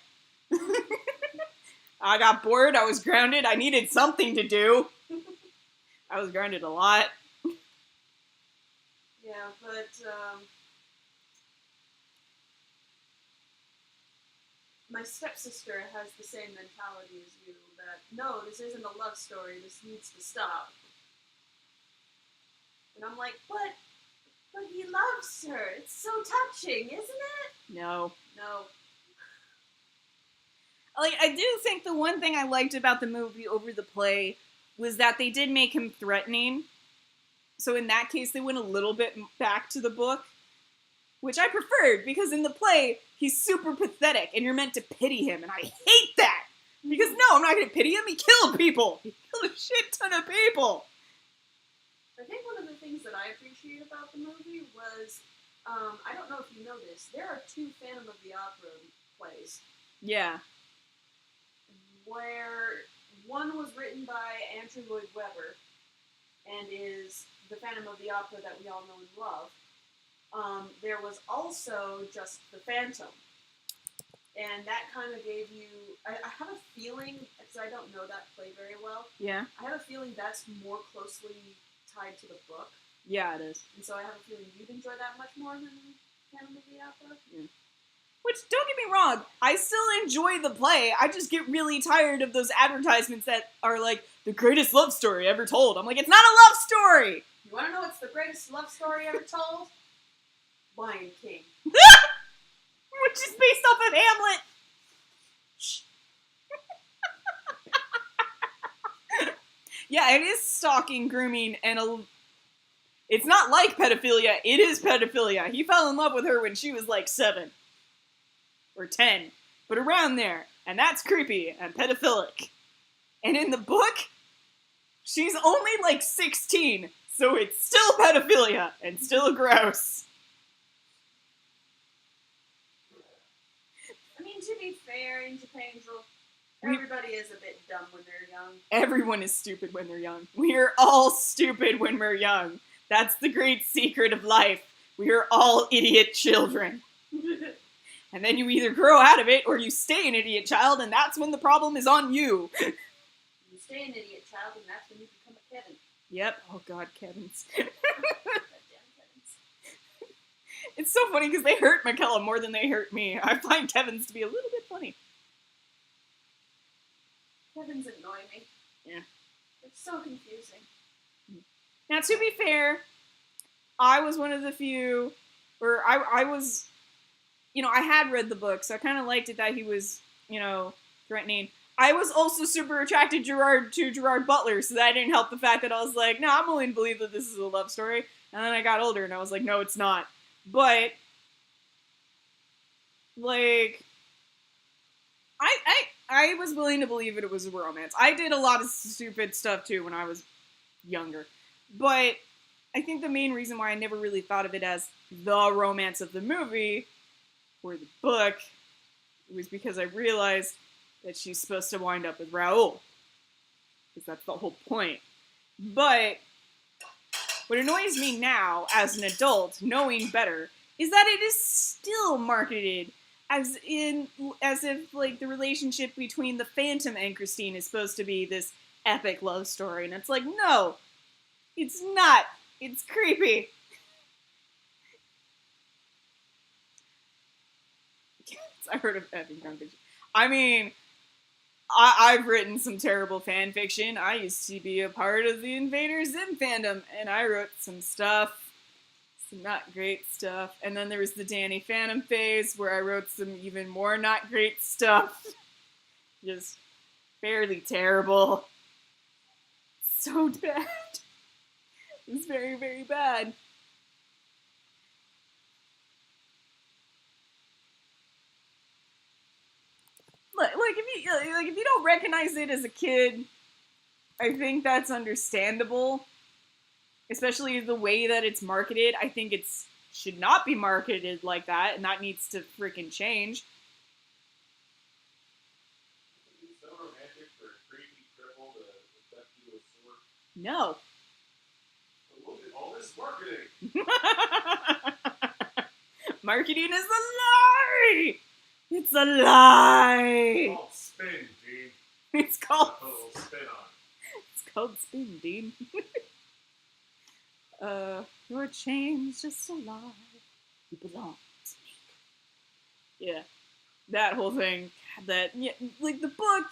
I got bored. I was grounded. I needed something to do. I was grounded a lot. Yeah, but, my stepsister has the same mentality as you, that, no, this isn't a love story, this needs to stop. And I'm like, but he loves her, it's so touching, isn't it? No. No. Like, I do think the one thing I liked about the movie over the play was that they did make him threatening. So in that case, they went a little bit back to the book, which I preferred, because in the play, he's super pathetic, and you're meant to pity him, and I hate that! Because no, I'm not gonna pity him, he killed people! He killed a shit ton of people! I think one of the things that I appreciate about the movie was, I don't know if you know this, there are 2 Phantom of the Opera plays. Yeah. Where one was written by Andrew Lloyd Webber, and is the Phantom of the Opera that we all know and love. There was also just the Phantom. And that kind of gave you, I have a feeling, because I don't know that play very well. Yeah. I have a feeling that's more closely tied to the book. Yeah, it is. And so I have a feeling you'd enjoy that much more than Phantom of the Opera. Yeah. Which, don't get me wrong, I still enjoy the play. I just get really tired of those advertisements that are like, the greatest love story ever told. I'm like, it's not a love story! You want to know what's the greatest love story ever told? Lion King. Which is based off of Hamlet. Yeah, it is stalking, grooming, and it's not like pedophilia. It is pedophilia. He fell in love with her when she was like 7 or 10, but around there, and that's creepy and pedophilic. And in the book, she's only like 16, so it's still pedophilia and still gross. I mean, to be fair, in Japan's rule, everybody is a bit dumb when they're young. Everyone is stupid when they're young. We are all stupid when we're young. That's the great secret of life. We are all idiot children. And then you either grow out of it or you stay an idiot child, and that's when the problem is on you. You stay an idiot child, and that's when you become a Kevin. Yep. Oh God, Kevin's. Goddamn Kevins. It's so funny because they hurt McKella more than they hurt me. I find Kevin's to be a little bit funny. Kevins annoy me. Yeah. It's so confusing. Now, to be fair, I was one of the few, or I was, I had read the book, so I kind of liked it that he was, threatening. I was also super attracted to Gerard Butler, so that didn't help the fact that I was like, no, I'm willing to believe that this is a love story. And then I got older, and I was like, no, it's not. But, like, I was willing to believe it was a romance. I did a lot of stupid stuff, too, when I was younger. But I think the main reason why I never really thought of it as the romance of the movie or the book was because I realized that she's supposed to wind up with Raoul. Because that's the whole point. Like what annoys me now, as an adult, knowing better, is that it is still marketed as if, like, the relationship between the Phantom and Christine is supposed to be this epic love story. And it's like, no, it's not. It's creepy. I heard of epic fanfiction. I mean, I've written some terrible fan fiction. I used to be a part of the Invader Zim fandom, and I wrote some stuff. Some not great stuff. And then there was the Danny Phantom phase, where I wrote some even more not great stuff. Just fairly terrible. So bad. It was very, very bad. Like if you don't recognize it as a kid, I think that's understandable. Especially the way that it's marketed. I think it's should not be marketed like that, and that needs to freaking change. Is it so romantic for a creepy cripple to abduct you with a sword? No. But look at all this marketing. Marketing is a lie! It's a lie! It's called spin, Dean. It's called... Put a little spin on it. It's called spin, Dean. Your chain's just a lie. You belong to me. Yeah. That whole thing. Like, the book,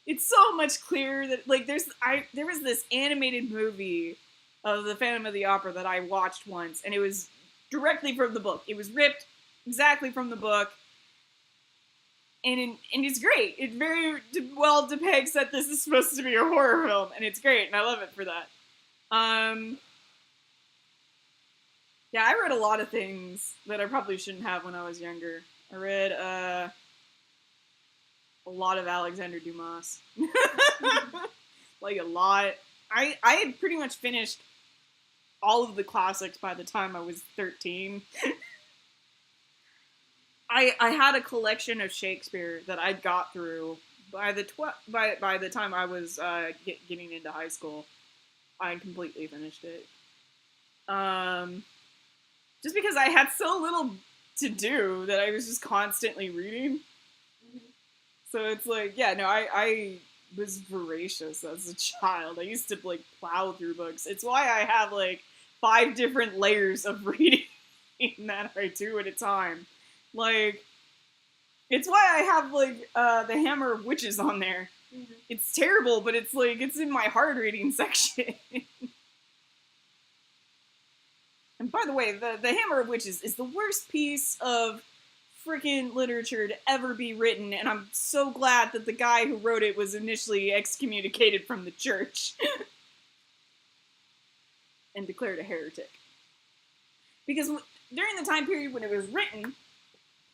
it's so much clearer that, like, there was this animated movie of the Phantom of the Opera that I watched once, and it was directly from the book. It was ripped exactly from the book. And it's great. It very well depicts that this is supposed to be a horror film, and it's great, and I love it for that. Yeah, I read a lot of things that I probably shouldn't have when I was younger. I read a lot of Alexander Dumas. Like, a lot. I had pretty much finished all of the classics by the time I was 13. I had a collection of Shakespeare that I got through by the time I was getting into high school. I completely finished it. Just because I had so little to do that I was just constantly reading. Mm-hmm. So it's like, yeah, no, I was voracious as a child. I used to, like, plow through books. It's why I have, like, 5 different layers of reading that I do at a time. Like, it's why I have, like, the Hammer of Witches on there. Mm-hmm. It's terrible, but it's, like, it's in my hard reading section. And by the way, the Hammer of Witches is the worst piece of freaking literature to ever be written, and I'm so glad that the guy who wrote it was initially excommunicated from the church and declared a heretic. Because during the time period when it was written,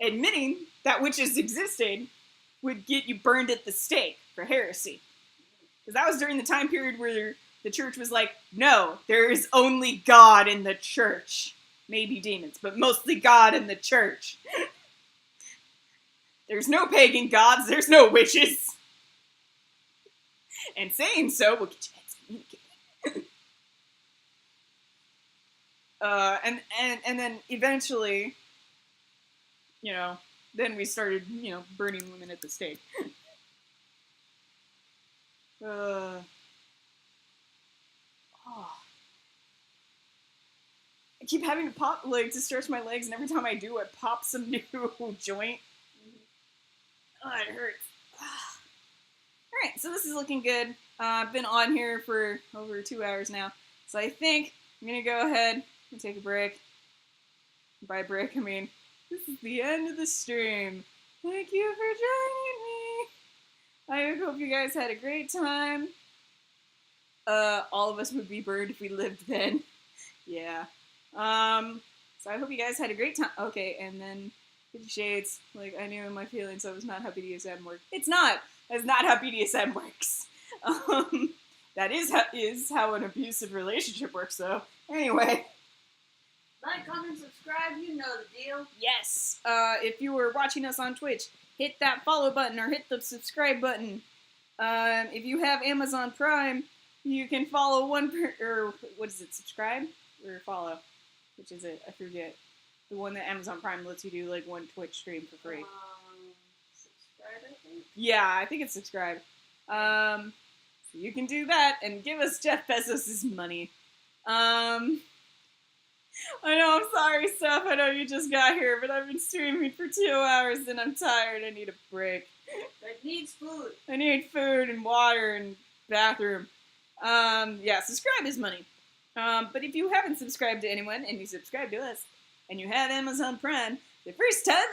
admitting that witches existed would get you burned at the stake for heresy. Because that was during the time period where the church was like, no, there is only God in the church. Maybe demons, but mostly God in the church. There's no pagan gods, there's no witches. And saying so will get you excommunicated. And then eventually, you know, then we started, you know, burning women at the stake. Oh. I keep having to pop, like, to stretch my legs, and every time I do, I pop some new joint. Oh, it hurts. Alright, so this is looking good. I've been on here for over 2 hours now, so I think I'm gonna go ahead and take a break. By break, I mean, this is the end of the stream. Thank you for joining me. I hope you guys had a great time. All of us would be burned if we lived then. Yeah. So I hope you guys had a great time. Okay, and then 50 Shades. Like, I knew in my feelings that was not how BDSM works. It's not! That's not how BDSM works. That is how an abusive relationship works, though. Anyway. Like, comment, subscribe, you know the deal. Yes. If you were watching us on Twitch, hit that follow button or hit the subscribe button. If you have Amazon Prime, you can follow or what is it, subscribe? Or follow? Which is it? I forget. The one that Amazon Prime lets you do, like, one Twitch stream for free. Subscribe, I think? Yeah, I think it's subscribe. So you can do that and give us Jeff Bezos' money. I know, I'm sorry, Steph. I know you just got here, but I've been streaming for 2 hours and I'm tired. I need a break. That needs food. I need food and water and bathroom. Yeah, subscribe is money. But if you haven't subscribed to anyone and you subscribe to us and you have Amazon Prime, the first time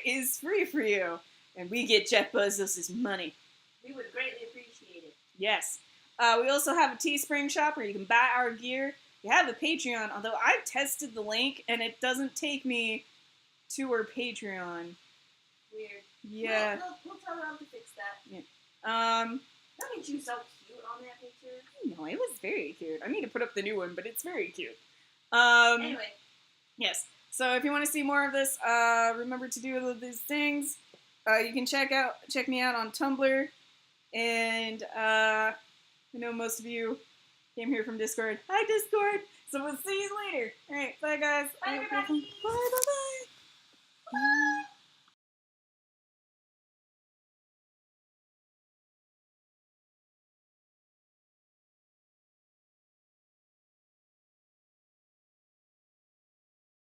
is free for you. And we get Jeff Bezos' money. We would greatly appreciate it. Yes. We also have a Teespring shop where you can buy our gear. We have a Patreon, although I've tested the link and it doesn't take me to our Patreon. Weird. Yeah. We'll tell Rob to fix that. Yeah. That makes you so cute on that picture. No, it was very cute. I need to put up the new one, but it's very cute. Anyway. Yes. So if you want to see more of this, remember to do all of these things. You can check me out on Tumblr, and I know most of you came here from Discord. Hi, Discord! So we'll see you later. Alright, bye guys. Bye, everybody. Bye. Bye.